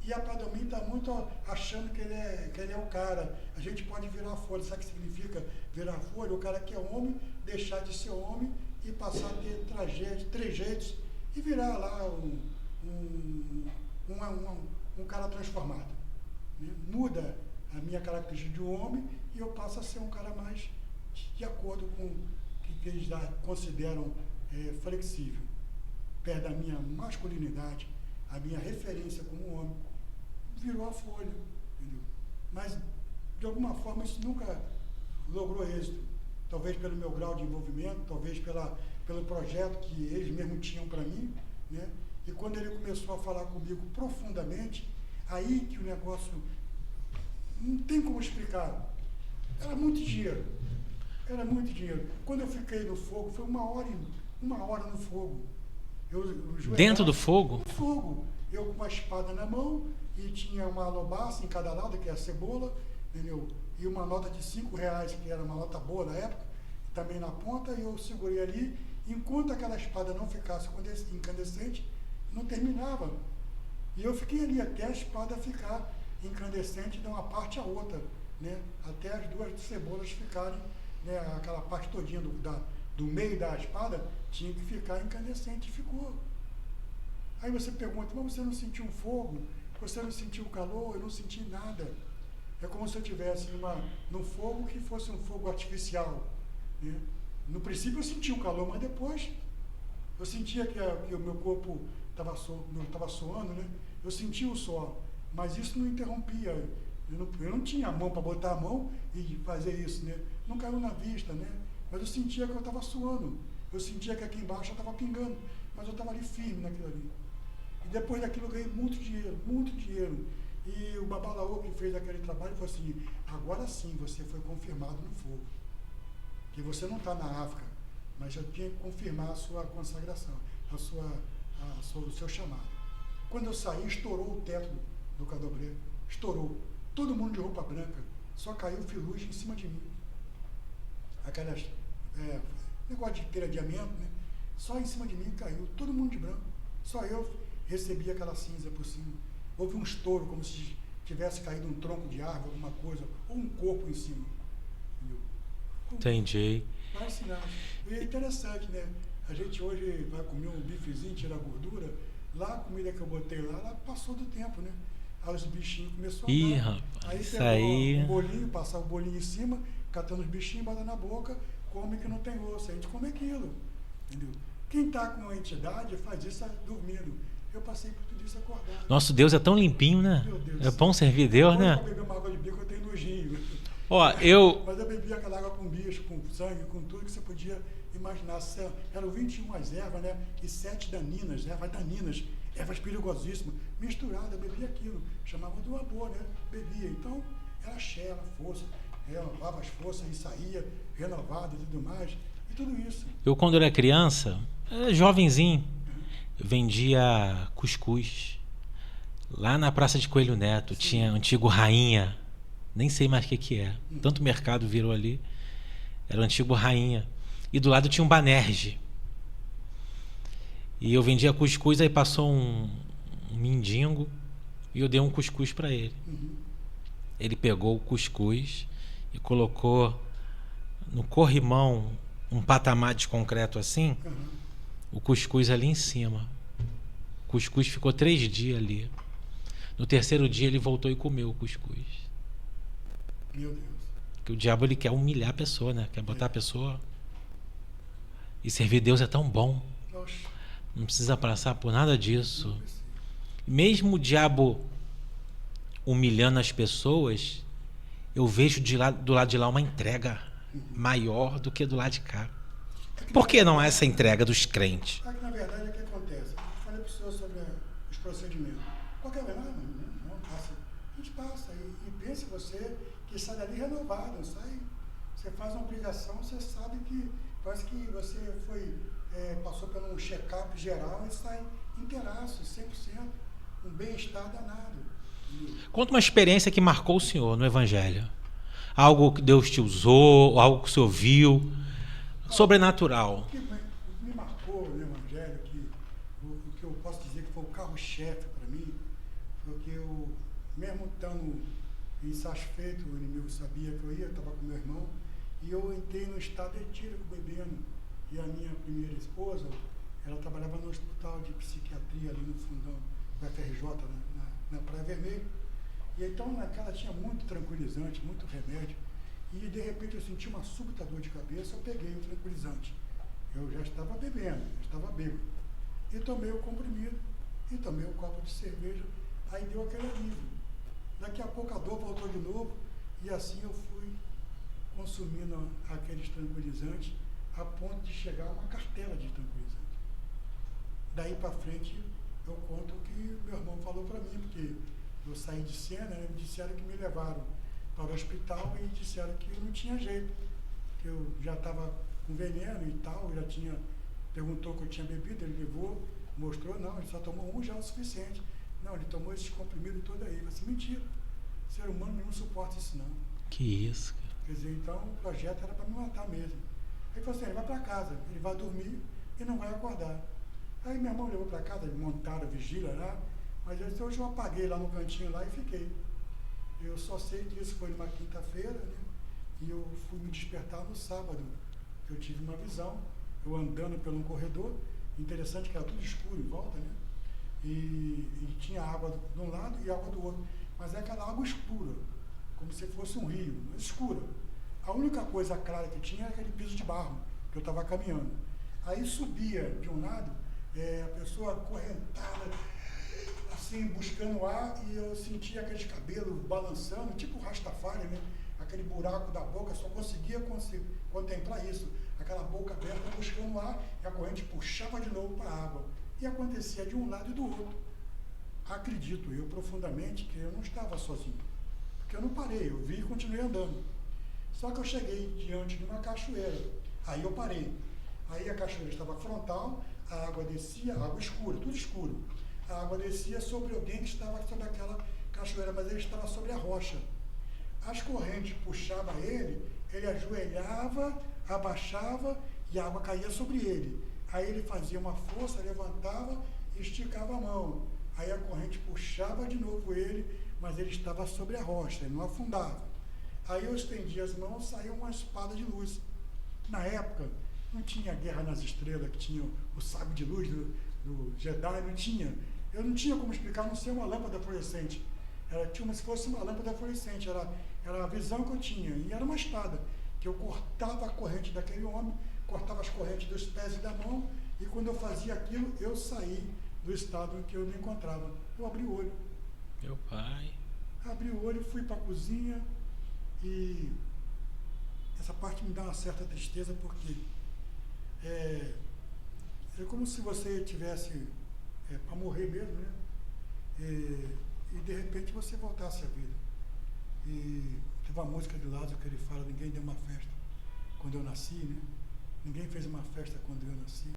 e a Padomim está muito achando que ele é o cara. A gente pode virar folha. Sabe o que significa virar folha? O cara que é homem, deixar de ser homem e passar a ter trejeitos e virar lá um cara transformado. Né? Muda a minha característica de homem e eu passo a ser um cara mais de acordo com o que eles consideram flexível. Perto da minha masculinidade, a minha referência como homem, virou a folha. Entendeu? Mas, de alguma forma, isso nunca logrou êxito. Talvez pelo meu grau de envolvimento, talvez pelo projeto que eles mesmos tinham para mim. Né? E quando ele começou a falar comigo profundamente, aí que o negócio não tem como explicar. Era muito dinheiro. Era muito dinheiro. Quando eu fiquei no fogo, foi uma hora no fogo. Dentro do fogo? No fogo. Eu com uma espada na mão e tinha uma alobaça em cada lado, que é a cebola, entendeu? E uma nota de R$5, que era uma nota boa na época, também na ponta, e eu segurei ali. Enquanto aquela espada não ficasse incandescente, não terminava. E eu fiquei ali até a espada ficar incandescente de uma parte à outra, né? Até as duas cebolas ficarem, né? Aquela parte todinha do meio da espada tinha que ficar incandescente, e ficou. Aí você pergunta, mas você não sentiu um fogo? Você não sentiu o calor? Eu não senti nada. É como se eu estivesse num fogo que fosse um fogo artificial, né? No princípio eu senti o calor, mas depois eu sentia que o meu corpo estava suando, né? Eu sentia o suor, mas isso não interrompia. Eu não tinha a mão para botar a mão e fazer isso, né? Não caiu na vista, né? Mas eu sentia que eu estava suando. Eu sentia que aqui embaixo eu estava pingando, mas eu estava ali firme naquilo ali. E depois daquilo eu ganhei muito dinheiro, muito dinheiro. E o Babalaô que fez aquele trabalho falou assim, agora sim você foi confirmado no fogo. Que você não está na África, mas já tinha que confirmar a sua consagração, o seu chamado. Quando eu saí, estourou o teto do Candomblé, estourou. Todo mundo de roupa branca, só caiu filugem em cima de mim. Aquelas, negócio de telhadiamento, né? Só em cima de mim caiu, todo mundo de branco. Só eu recebi aquela cinza por cima. Houve um estouro, como se tivesse caído um tronco de árvore, alguma coisa, ou um corpo em cima. Entendeu? Entendi. Vários sinais. E é interessante, né? A gente hoje vai comer um bifezinho, tirar a gordura. Lá a comida que eu botei lá, ela passou do tempo, né? Aí os bichinhos começaram a dar. Rapaz, Aí isso pegou aí... um bolinho, passava o bolinho em cima, catando os bichinhos, bota na boca, come que não tem osso. A gente come aquilo. Entendeu? Quem está com a entidade faz isso dormindo. Eu passei por tudo isso acordado. Nosso Deus é tão limpinho, né? Meu Deus. É bom servir Deus, né? Quando eu beber uma água de bico, eu tenho nojinho. Ó, Mas eu bebia aquela água com bicho, com sangue, com tudo que você podia imaginar. Eram 21 ervas, né? E 7 daninas, ervas daninas, ervas perigosíssimas, misturadas, eu bebia aquilo. Chamava do amor, né? Bebia. Então, era cheia, era força, renovava as forças e saía renovado e tudo mais. E tudo isso. Eu, quando era criança, jovenzinho, vendia cuscuz. Lá na Praça de Coelho Neto, sim, tinha o antigo Rainha. Nem sei mais o que é. Tanto mercado virou ali. Era o antigo Rainha. E do lado tinha um Banerje. E eu vendia cuscuz, aí passou um mendigo e eu dei um cuscuz para ele. Ele pegou o cuscuz e colocou no corrimão, um patamar de concreto assim, o cuscuz ali em cima. O cuscuz ficou 3 dias ali. No 3º dia ele voltou e comeu o cuscuz. Meu Deus. Porque o diabo ele quer humilhar a pessoa, né? Quer botar a pessoa... E servir Deus é tão bom. Não precisa passar por nada disso. Mesmo o diabo humilhando as pessoas, eu vejo do lado de lá uma entrega maior do que do lado de cá. Por que não há essa entrega dos crentes? É que, na verdade, é o que acontece. Eu falei para o senhor sobre os procedimentos. Qualquer verdade, não passa. A gente passa e pensa você que sai dali renovado. Você faz uma obrigação, você sabe que parece que você passou por um check-up geral e sai inteiraço, 100%, um bem-estar danado. Conta uma experiência que marcou o senhor no Evangelho. Algo que Deus te usou, algo que o senhor viu, sobrenatural. O que me marcou no Evangelho, o que eu posso dizer que foi o carro-chefe para mim, foi que eu, mesmo estando insatisfeito, o inimigo sabia que eu estava com meu irmão, e eu entrei no estado etílico bebendo. E a minha primeira esposa, ela trabalhava no hospital de psiquiatria ali no fundão do FRJ, na Praia Vermelha. E então naquela tinha muito tranquilizante, muito remédio. E de repente eu senti uma súbita dor de cabeça, eu peguei o tranquilizante. Eu já estava bebendo, já estava bêbado. E tomei o comprimido, e tomei um copo de cerveja, aí deu aquele alívio. Daqui a pouco a dor voltou de novo, e assim eu fui consumindo aqueles tranquilizantes, a ponto de chegar a uma cartela de tranquilizante. Daí para frente, eu conto o que meu irmão falou para mim, porque eu saí de cena, né, me disseram que me levaram para o hospital e disseram que não tinha jeito, que eu já estava com veneno e tal, já tinha, perguntou que eu tinha bebido, ele levou, mostrou, não, ele só tomou um já é o suficiente. Não, ele tomou esses comprimidos todo aí. Eu disse, mentira, o ser humano não suporta isso não. Que isso, cara. Quer dizer, então o projeto era para me matar mesmo. Ele falou assim, ele vai para casa, ele vai dormir e não vai acordar. Aí meu irmão levou para casa, montaram a vigília lá, mas hoje eu apaguei lá no cantinho lá e fiquei. Eu só sei que isso foi numa quinta-feira, né? E eu fui me despertar no sábado. Eu tive uma visão, eu andando pelo um corredor, interessante que era tudo escuro em volta, né? e tinha água de um lado e água do outro. Mas é aquela água escura, como se fosse um rio, escura. A única coisa clara que tinha era aquele piso de barro, que eu estava caminhando. Aí subia de um lado, a pessoa acorrentada, assim, buscando ar, e eu sentia aqueles cabelos balançando, tipo Rastafari, né? Aquele buraco da boca, só conseguia contemplar isso. Aquela boca aberta buscando ar, e a corrente puxava de novo para a água. E acontecia de um lado e do outro. Acredito eu profundamente que eu não estava sozinho. Porque eu não parei, eu vi e continuei andando. Só que eu cheguei diante de uma cachoeira. Aí eu parei. Aí a cachoeira estava frontal, a água descia, água escura, tudo escuro. A água descia sobre alguém que estava sobre aquela cachoeira, mas ele estava sobre a rocha. As correntes puxavam ele ajoelhava, abaixava e a água caía sobre ele. Aí ele fazia uma força, levantava e esticava a mão. Aí a corrente puxava de novo ele, mas ele estava sobre a rocha, ele não afundava. Aí eu estendia as mãos, saiu uma espada de luz. Na época, não tinha Guerra nas Estrelas, que tinha o sábio de luz do Jedi, não tinha. Eu não tinha como explicar, a não ser uma lâmpada fluorescente. Era como se fosse uma lâmpada fluorescente, era a visão que eu tinha. E era uma espada, que eu cortava a corrente daquele homem, cortava as correntes dos pés e da mão, e quando eu fazia aquilo, eu saí do estado em que eu me encontrava. Eu abri o olho. Meu pai. Abri o olho, fui para a cozinha, e essa parte me dá uma certa tristeza, porque é como se você tivesse para morrer mesmo, né? E de repente você voltasse à vida. E teve uma música de Lázaro que ele fala: ninguém deu uma festa quando eu nasci, né? Ninguém fez uma festa quando eu nasci.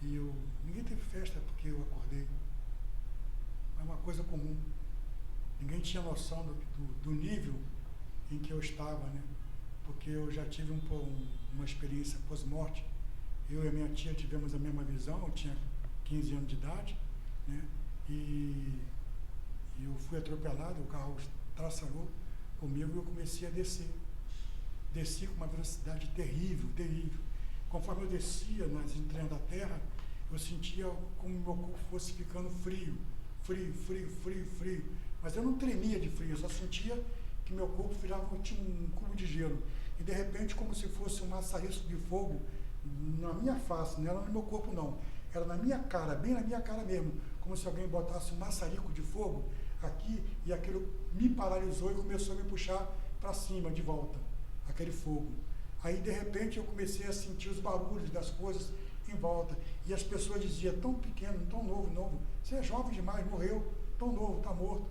E ninguém teve festa porque eu acordei. É uma coisa comum. Ninguém tinha noção do nível em que eu estava, né? Porque eu já tive uma experiência pós-morte. Eu e a minha tia tivemos a mesma visão, eu tinha 15 anos de idade, né? E eu fui atropelado, o carro traçarou comigo e eu comecei a descer. Desci com uma velocidade terrível, terrível. Conforme eu descia nas entranhas da terra, eu sentia como meu corpo fosse ficando frio, frio, frio, frio, frio. Mas eu não tremia de frio, eu só sentia que meu corpo virava um cubo de gelo. E de repente, como se fosse um maçariço de fogo na minha face, não era no meu corpo não, era na minha cara, bem na minha cara mesmo, como se alguém botasse um maçarico de fogo aqui, e aquilo me paralisou e começou a me puxar para cima, de volta, aquele fogo. Aí de repente eu comecei a sentir os barulhos das coisas em volta, e as pessoas diziam: tão pequeno, tão novo, você é jovem demais, morreu, tão novo, está morto.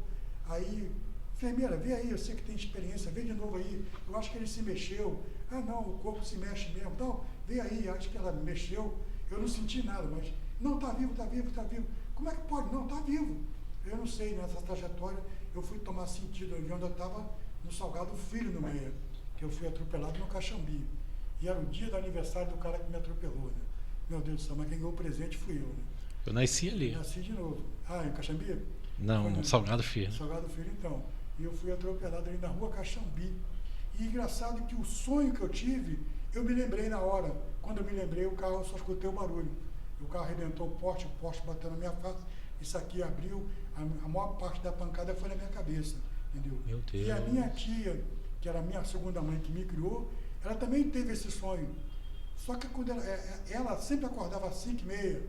Aí: enfermeira, vê aí, eu sei que tem experiência, vê de novo aí, eu acho que ele se mexeu. Ah não, o corpo se mexe mesmo, então vê aí, acho que ela mexeu. Eu não senti nada, mas não, está vivo, está vivo, está vivo. Como é que pode? Não, está vivo. Eu não sei, nessa trajetória eu fui tomar sentido de onde eu estava, no Salgado Filho, no Meia, que eu fui atropelado no Caxambi. E era o dia do aniversário do cara que me atropelou, né? Meu Deus do céu, mas quem ganhou o presente fui eu, né? Eu nasci ali. Nasci de novo. Ah, em Caxambi? Não, no Salgado Filho. Salgado Filho, então. E eu fui atropelado ali na rua Caxambi. E engraçado que o sonho que eu tive, eu me lembrei na hora. Quando eu me lembrei, o carro, só escutei o barulho. O carro arrebentou o poste bateu na minha face, isso aqui abriu, a maior parte da pancada foi na minha cabeça, entendeu? Meu Deus. E a minha tia, que era a minha segunda mãe que me criou, ela também teve esse sonho. Só que quando ela sempre acordava às 5h30,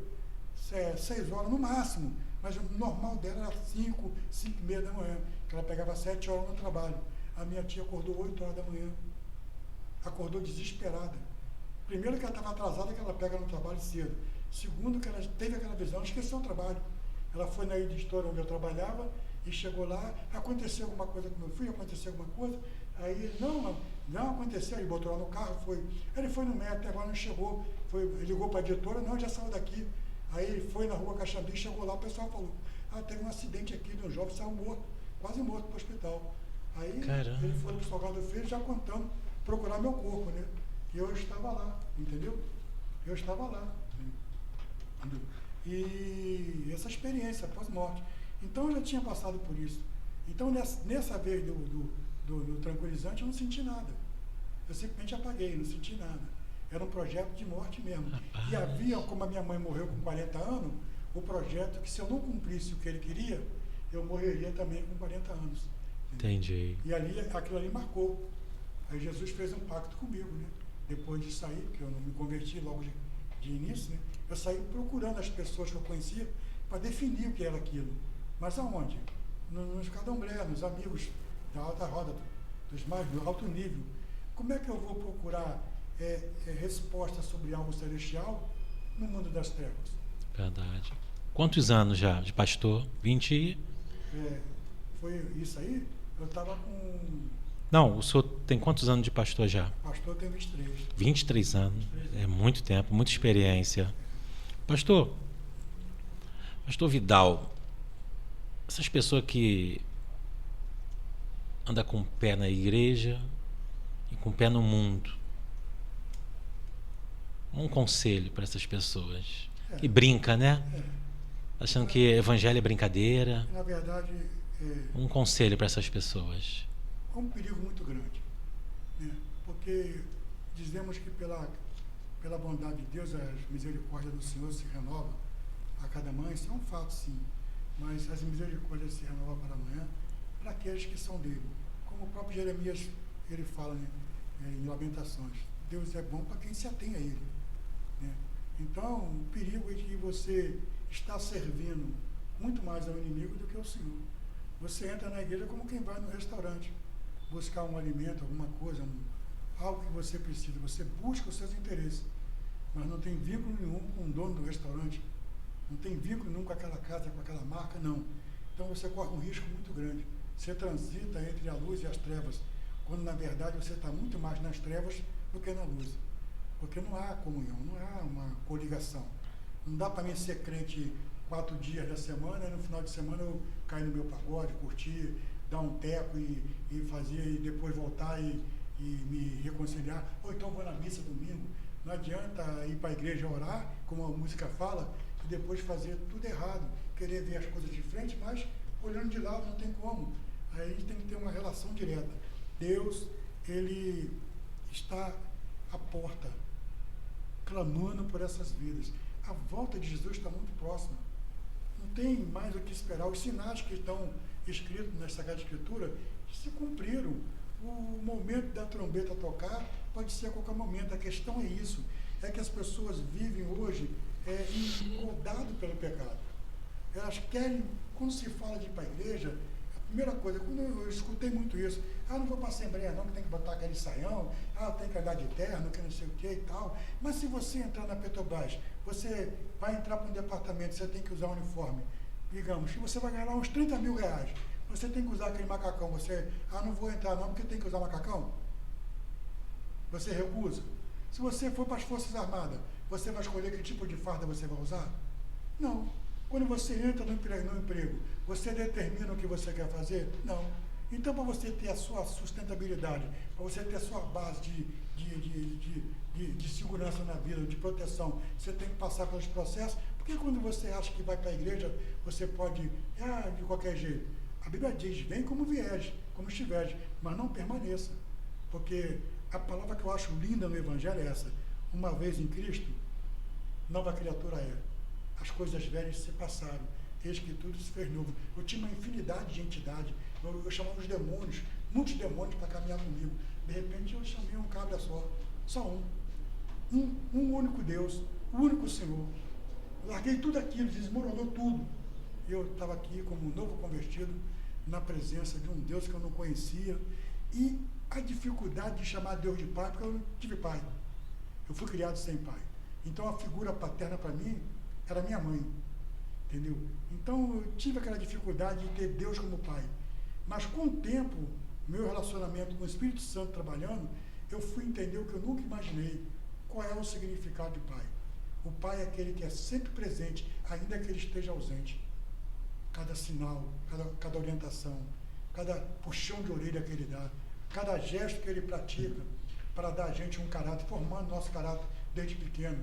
6 horas no máximo, mas o normal dela era 5, 5h30 da manhã, que ela pegava 7 horas no trabalho. A minha tia acordou 8 horas da manhã, acordou desesperada. Primeiro que ela estava atrasada, que ela pega no trabalho cedo. Segundo que ela teve aquela visão, ela esqueceu o trabalho. Ela foi na editora onde eu trabalhava e chegou lá: aconteceu alguma coisa com meu filho, aconteceu alguma coisa? Aí ele: não aconteceu. Ele botou lá no carro, ele foi no médico, até agora não chegou, ligou para a editora: não, já saiu daqui. Aí ele foi na rua Caxambi, chegou lá, o pessoal falou: teve um acidente aqui de um jovem, saiu morto, quase morto para o hospital. Aí Caramba. Ele foi para o Salgado Filho já contando, procurar meu corpo, né? E eu estava lá, entendeu? Eu estava lá. E essa experiência pós-morte. Então eu já tinha passado por isso. Então nessa vez do tranquilizante eu não senti nada. Eu simplesmente apaguei, não senti nada. Era um projeto de morte mesmo. Rapaz. E havia, como a minha mãe morreu com 40 anos, o projeto que se eu não cumprisse o que ele queria, eu morreria também com 40 anos. Entendi. E ali, aquilo ali marcou. Aí Jesus fez um pacto comigo, né? Depois de sair, porque eu não me converti logo de início, né? Eu saí procurando as pessoas que eu conhecia para definir o que era aquilo. Mas aonde? Nos candomblé, nos amigos da alta roda, dos mais do alto nível. Como é que eu vou procurar resposta sobre algo celestial no mundo das trevas? Verdade. Quantos anos já de pastor? 20? Foi isso aí? Eu estava com... Não, o senhor tem quantos anos de pastor já? Pastor tem 23. 23 anos. É muito tempo, muita experiência. Pastor Vidal, essas pessoas que andam com o pé na igreja e com o pé no mundo, um conselho para essas pessoas. Que brinca, né? Achando que evangelho é brincadeira. Na verdade... Um conselho para essas pessoas. É um perigo muito grande, né? Porque dizemos que pela bondade de Deus, as misericórdias do Senhor se renovam a cada manhã. Isso é um fato, sim. Mas as misericórdias se renovam para amanhã para aqueles que são dele. Como o próprio Jeremias, ele fala, né, em Lamentações. Deus é bom para quem se atém a ele, né? Então, o perigo é que você está servindo muito mais ao inimigo do que ao Senhor. Você entra na igreja como quem vai no restaurante buscar um alimento, alguma coisa, algo que você precisa. Você busca os seus interesses, mas não tem vínculo nenhum com o dono do restaurante, não tem vínculo nenhum com aquela casa, com aquela marca, não. Então você corre um risco muito grande. Você transita entre a luz e as trevas, quando na verdade você está muito mais nas trevas do que na luz. Porque não há comunhão, não há uma coligação. Não dá para mim ser crente 4 dias da semana e no final de semana eu cair no meu pagode, curtir, dar um teco e fazer, e depois voltar e me reconciliar. Ou então vou na missa domingo. Não adianta ir para a igreja orar, como a música fala, e depois fazer tudo errado. Querer ver as coisas de frente, mas olhando de lado não tem como. Aí a gente tem que ter uma relação direta. Deus, ele está à porta, clamando por essas vidas. A volta de Jesus está muito próxima. Não tem mais o que esperar. Os sinais que estão escritos na Sagrada Escritura se cumpriram. O momento da trombeta tocar pode ser a qualquer momento. A questão é isso. É que as pessoas vivem hoje incomodadas pelo pecado. Elas querem, quando se fala de ir para a igreja, a primeira coisa, quando eu escutei muito isso, não vou para a Assembleia não, que tem que botar aquele saião, tem que andar de terno, que não sei o que e tal. Mas se você entrar na Petrobras, você vai entrar para um departamento, você tem que usar um uniforme. Digamos, que você vai ganhar uns 30 mil reais. Você tem que usar aquele macacão. Você, não vou entrar não, porque tem que usar macacão. Você recusa. Se você for para as Forças Armadas, você vai escolher que tipo de farda você vai usar? Não. Quando você entra no emprego, você determina o que você quer fazer? Não. Então, para você ter a sua sustentabilidade, para você ter a sua base de segurança na vida, de proteção, você tem que passar pelos processos. Porque quando você acha que vai para a igreja, você pode, de qualquer jeito. A Bíblia diz, vem como vieres, como estiveres, mas não permaneça. Porque a palavra que eu acho linda no Evangelho é essa: uma vez em Cristo, nova criatura é. As coisas velhas se passaram, eis que tudo se fez novo. Eu tinha uma infinidade de entidades, eu chamava os demônios, muitos demônios para caminhar comigo. De repente eu chamei um cabra só um único Deus, o único Senhor. Larguei tudo aquilo, desmoronou tudo. Eu estava aqui como um novo convertido, na presença de um Deus que eu não conhecia, e a dificuldade de chamar Deus de pai, porque eu não tive pai. Eu fui criado sem pai. Então a figura paterna para mim era minha mãe, entendeu? Então eu tive aquela dificuldade de ter Deus como pai. Mas com o tempo, meu relacionamento com o Espírito Santo trabalhando, eu fui entender o que eu nunca imaginei. Qual é o significado de pai? O pai é aquele que é sempre presente, ainda que ele esteja ausente. Cada sinal, cada orientação, cada puxão de orelha que ele dá, cada gesto que ele pratica para dar a gente um caráter, formando nosso caráter desde pequeno,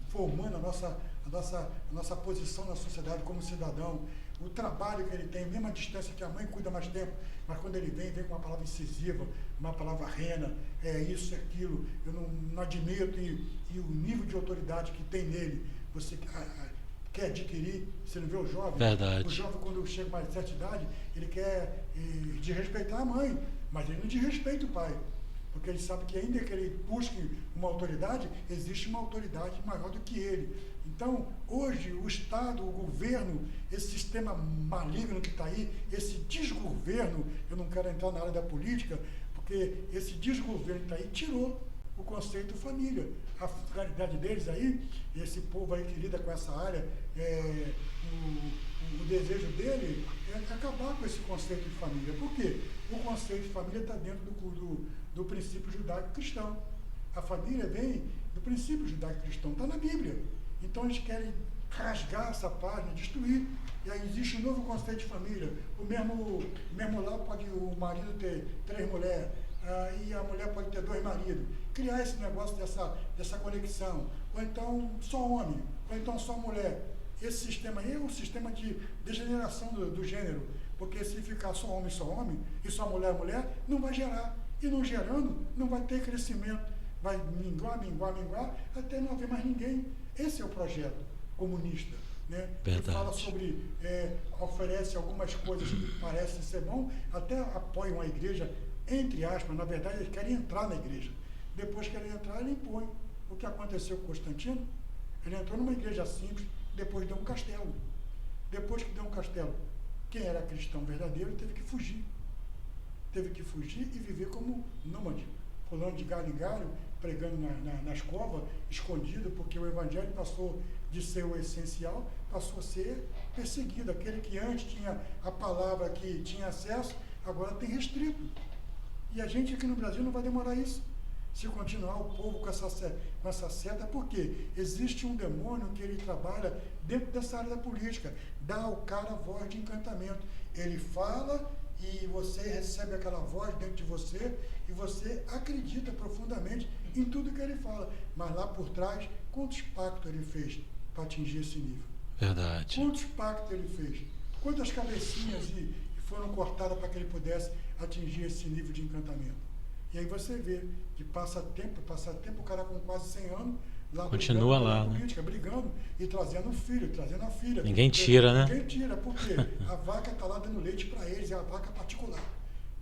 formando a nossa posição na sociedade como cidadão, o trabalho que ele tem, mesmo a distância que a mãe cuida mais tempo, mas quando ele vem com uma palavra incisiva, uma palavra rena, isso, aquilo, eu não admito, e o nível de autoridade que tem nele, você quer adquirir. Você não vê o jovem? Verdade. O jovem, quando chega mais de certa idade, ele quer desrespeitar a mãe, mas ele não desrespeita o pai. Porque ele sabe que ainda que ele busque uma autoridade, existe uma autoridade maior do que ele. Então, hoje, o Estado, o governo, esse sistema maligno que está aí, esse desgoverno, eu não quero entrar na área da política, porque esse desgoverno que está aí tirou o conceito família. A finalidade deles aí, esse povo aí que lida com essa área, o desejo dele é acabar com esse conceito de família. Por quê? O conceito de família está dentro do princípio judaico-cristão. A família vem do princípio judaico-cristão, está na Bíblia. Então eles querem rasgar essa página, destruir. E aí existe um novo conceito de família. O mesmo lá pode o marido ter 3 mulheres, e a mulher pode ter 2 maridos. Criar esse negócio dessa conexão. Ou então só homem, ou então só mulher. Esse sistema aí é um sistema de degeneração do gênero. Porque se ficar só homem, e só mulher, não vai gerar. E não gerando, não vai ter crescimento. Vai minguar, até não haver mais ninguém. Esse é o projeto comunista, né? Que fala sobre, oferece algumas coisas que parecem ser bom, até apoiam a igreja, entre aspas, na verdade eles querem entrar na igreja. Depois que ele entrar, ele impõe. O que aconteceu com Constantino? Ele entrou numa igreja simples, depois deu um castelo. Depois que deu um castelo, quem era cristão verdadeiro teve que fugir. Teve que fugir e viver como nômade, pulando de galho em galho, pregando nas covas, escondido, porque o evangelho passou de ser o essencial, passou a ser perseguido. Aquele que antes tinha a palavra, que tinha acesso, agora tem restrito. E a gente aqui no Brasil não vai demorar isso. Se continuar o povo com essa seta, porque existe um demônio que ele trabalha dentro dessa área da política, dá ao cara voz de encantamento. Ele fala e você recebe aquela voz dentro de você e você acredita profundamente em tudo que ele fala. Mas lá por trás, quantos pactos ele fez para atingir esse nível? Verdade. Quantos pactos ele fez? Quantas cabecinhas foram cortadas para que ele pudesse atingir esse nível de encantamento? E aí você vê que passa tempo, o cara com quase 100 anos, lá continua lá, política, né? Brigando e trazendo o filho, trazendo a filha. Ninguém tira, né? Ninguém tira, porque a vaca está lá dando leite para eles, é a vaca particular.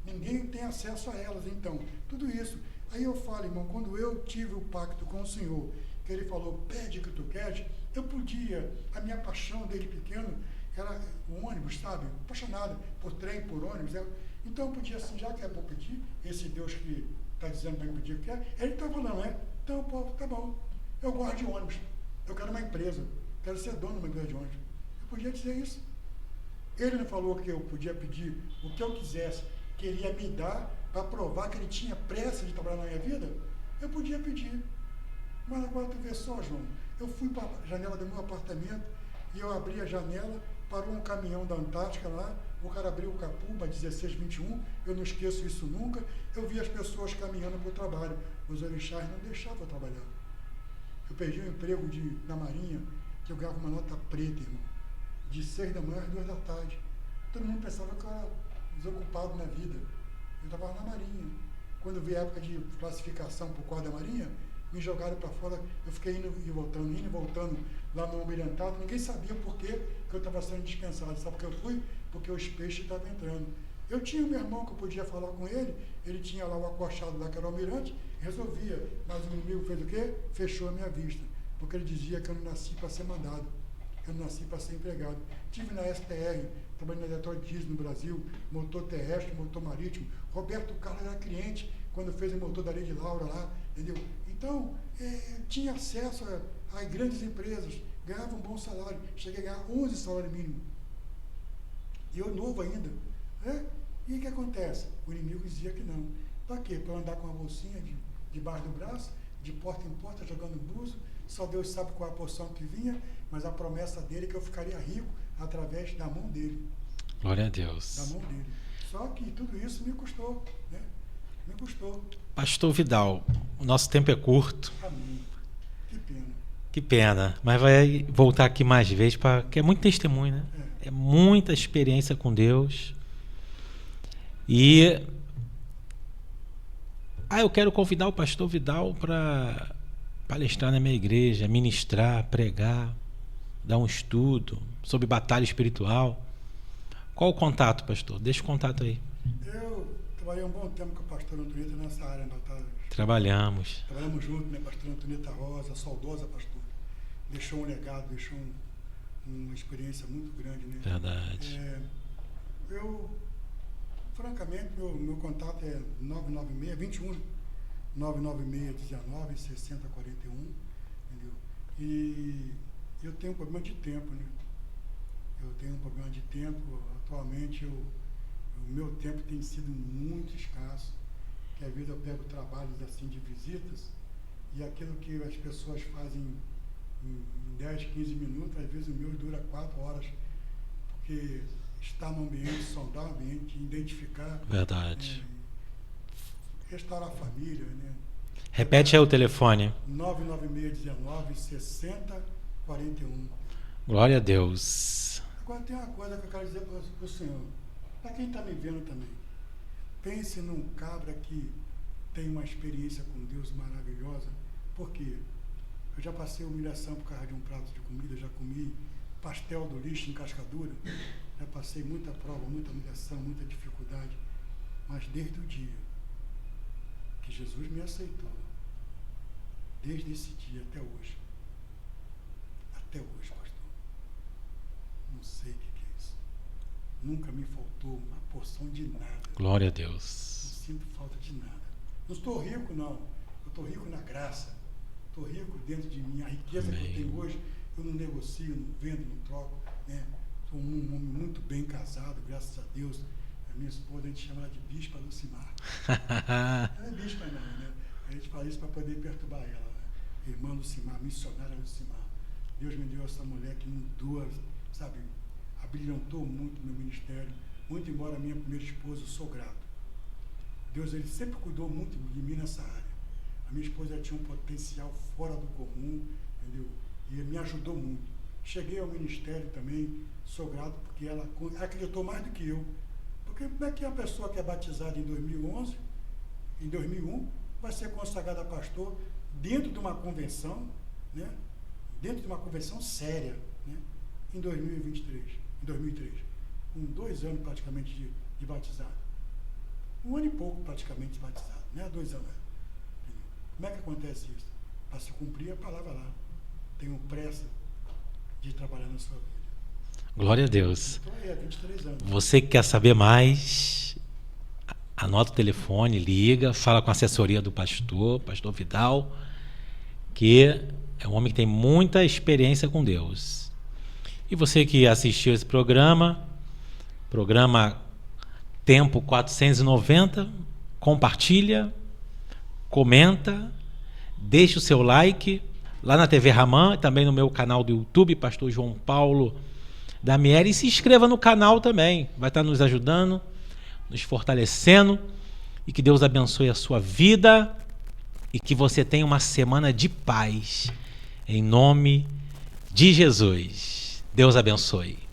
Ninguém tem acesso a elas, então, tudo isso. Aí eu falo, irmão, quando eu tive o pacto com o Senhor, que ele falou, pede o que tu queres, eu podia, a minha paixão desde pequeno era o ônibus, sabe? Apaixonado por trem, por ônibus. Então eu podia, assim, já que é para pedir, esse Deus que está dizendo para eu pedir o que quer, ele está falando, né? Então, pô, tá bom, eu gosto de ônibus, eu quero uma empresa, quero ser dono de uma empresa de ônibus. Eu podia dizer isso. Ele não falou que eu podia pedir o que eu quisesse, que ele ia me dar para provar que ele tinha pressa de trabalhar na minha vida? Eu podia pedir. Mas agora tu vê só, João, eu fui para a janela do meu apartamento e eu abri a janela, parou um caminhão da Antártica lá, o cara abriu o capô, 1621, eu não esqueço isso nunca, eu vi as pessoas caminhando para o trabalho, os orixás não deixavam eu trabalhar. Eu perdi um emprego na Marinha, que eu ganhava uma nota preta, irmão, de 6 da manhã às 2 da tarde. Todo mundo pensava que eu era desocupado na vida. Eu trabalhava na Marinha. Quando veio a época de classificação para o quadro da Marinha, me jogaram para fora, eu fiquei indo e voltando lá no Almirantado, ninguém sabia por que eu estava sendo dispensado. Sabe por que eu fui? Porque os peixes estavam entrando. Eu tinha o meu irmão que eu podia falar com ele tinha lá o acochado lá que era o almirante, resolvia, mas o inimigo fez o quê? Fechou a minha vista, porque ele dizia que eu não nasci para ser mandado, eu não nasci para ser empregado. Tive na STR, trabalhei na Detroit Diesel no Brasil, motor terrestre, motor marítimo. Roberto Carlos era cliente quando fez o motor da Lei de Laura lá, entendeu? Então, tinha acesso a grandes empresas, ganhava um bom salário, cheguei a ganhar 11 salário mínimo. E eu novo ainda. E o que acontece? O inimigo dizia que não. Para quê? Para andar com uma bolsinha debaixo do braço, de porta em porta, jogando buzo. Só Deus sabe qual a porção que vinha, mas a promessa dele é que eu ficaria rico através da mão dele. Glória a Deus. Da mão dele. Só que tudo isso me custou, né? Me custou. Pastor Vidal, o nosso tempo é curto. Amém. Que pena. Que pena, mas vai voltar aqui mais vezes, porque é muito testemunho, né? É muita experiência com Deus. E eu quero convidar o pastor Vidal para palestrar na minha igreja, ministrar, pregar. dar um estudo sobre batalha espiritual. Qual o contato, pastor? Deixa o contato aí. Eu trabalhei um bom tempo com o pastor Antonieta nessa área, né? Trabalhamos junto, né? Pastor Antonieta Rosa, saudosa pastora. Deixou um legado, deixou uma experiência muito grande, né? Verdade. Eu, francamente, meu contato é 996 19 6041, entendeu? E eu tenho um problema de tempo, né? Atualmente o meu tempo tem sido muito escasso, que às vezes eu pego trabalhos assim de visitas e aquilo que as pessoas fazem em 10, 15 minutos, às vezes o meu dura 4 horas, porque estar no ambiente, sondar o ambiente, identificar. Verdade. Restaurar a família, né? Repete aí o telefone. 996 6041. Glória a Deus. Agora tem uma coisa que eu quero dizer para o senhor, para quem está me vendo também. Pense num cabra que tem uma experiência com Deus maravilhosa, porque eu já passei humilhação por causa de um prato de comida, já comi pastel do lixo em Cascadura, já passei muita prova, muita humilhação, muita dificuldade, mas desde o dia que Jesus me aceitou, desde esse dia até hoje, pastor, não sei o que é isso, nunca me faltou uma porção de nada. Glória a Deus. Não sinto falta de nada. Não estou rico, não. Eu estou rico na graça. Estou rico dentro de mim. A riqueza que eu tenho hoje, eu não negocio, não vendo, não troco. Né? Sou um homem muito bem casado, graças a Deus. A minha esposa, a gente chama ela de Bispa Lucimar. Não é bispa, não, né? A gente fala isso para poder perturbar ela. Né? Irmã Lucimar, missionária Lucimar. Deus me deu essa mulher que mudou, sabe, abrilhantou muito o meu ministério. Muito embora minha primeira esposa, eu sou grato. Deus, ele sempre cuidou muito de mim nessa área. A minha esposa tinha um potencial fora do comum, entendeu? E me ajudou muito. Cheguei ao ministério também, sou grato porque ela acreditou mais do que eu. Porque como é que uma pessoa que é batizada em 2011, em 2001, vai ser consagrada a pastor dentro de uma convenção, né? Dentro de uma convenção séria, né? Em 2003, com 2 anos praticamente de batizado. 1 ano e pouco praticamente de batizado, né? 2 anos. Como é que acontece isso? Para se cumprir a palavra lá. Tenho pressa de trabalhar na sua vida. Glória a Deus. Estou aí há 23 anos. Você que quer saber mais, anota o telefone, liga, fala com a assessoria do pastor Vidal, que é um homem que tem muita experiência com Deus. E você que assistiu esse programa Tempo 490, compartilha, comenta, deixa o seu like lá na TV Ramã, também no meu canal do YouTube, Pastor João Paulo Damieri, e se inscreva no canal também, vai estar nos ajudando, nos fortalecendo, e que Deus abençoe a sua vida e que você tenha uma semana de paz, em nome de Jesus. Deus abençoe.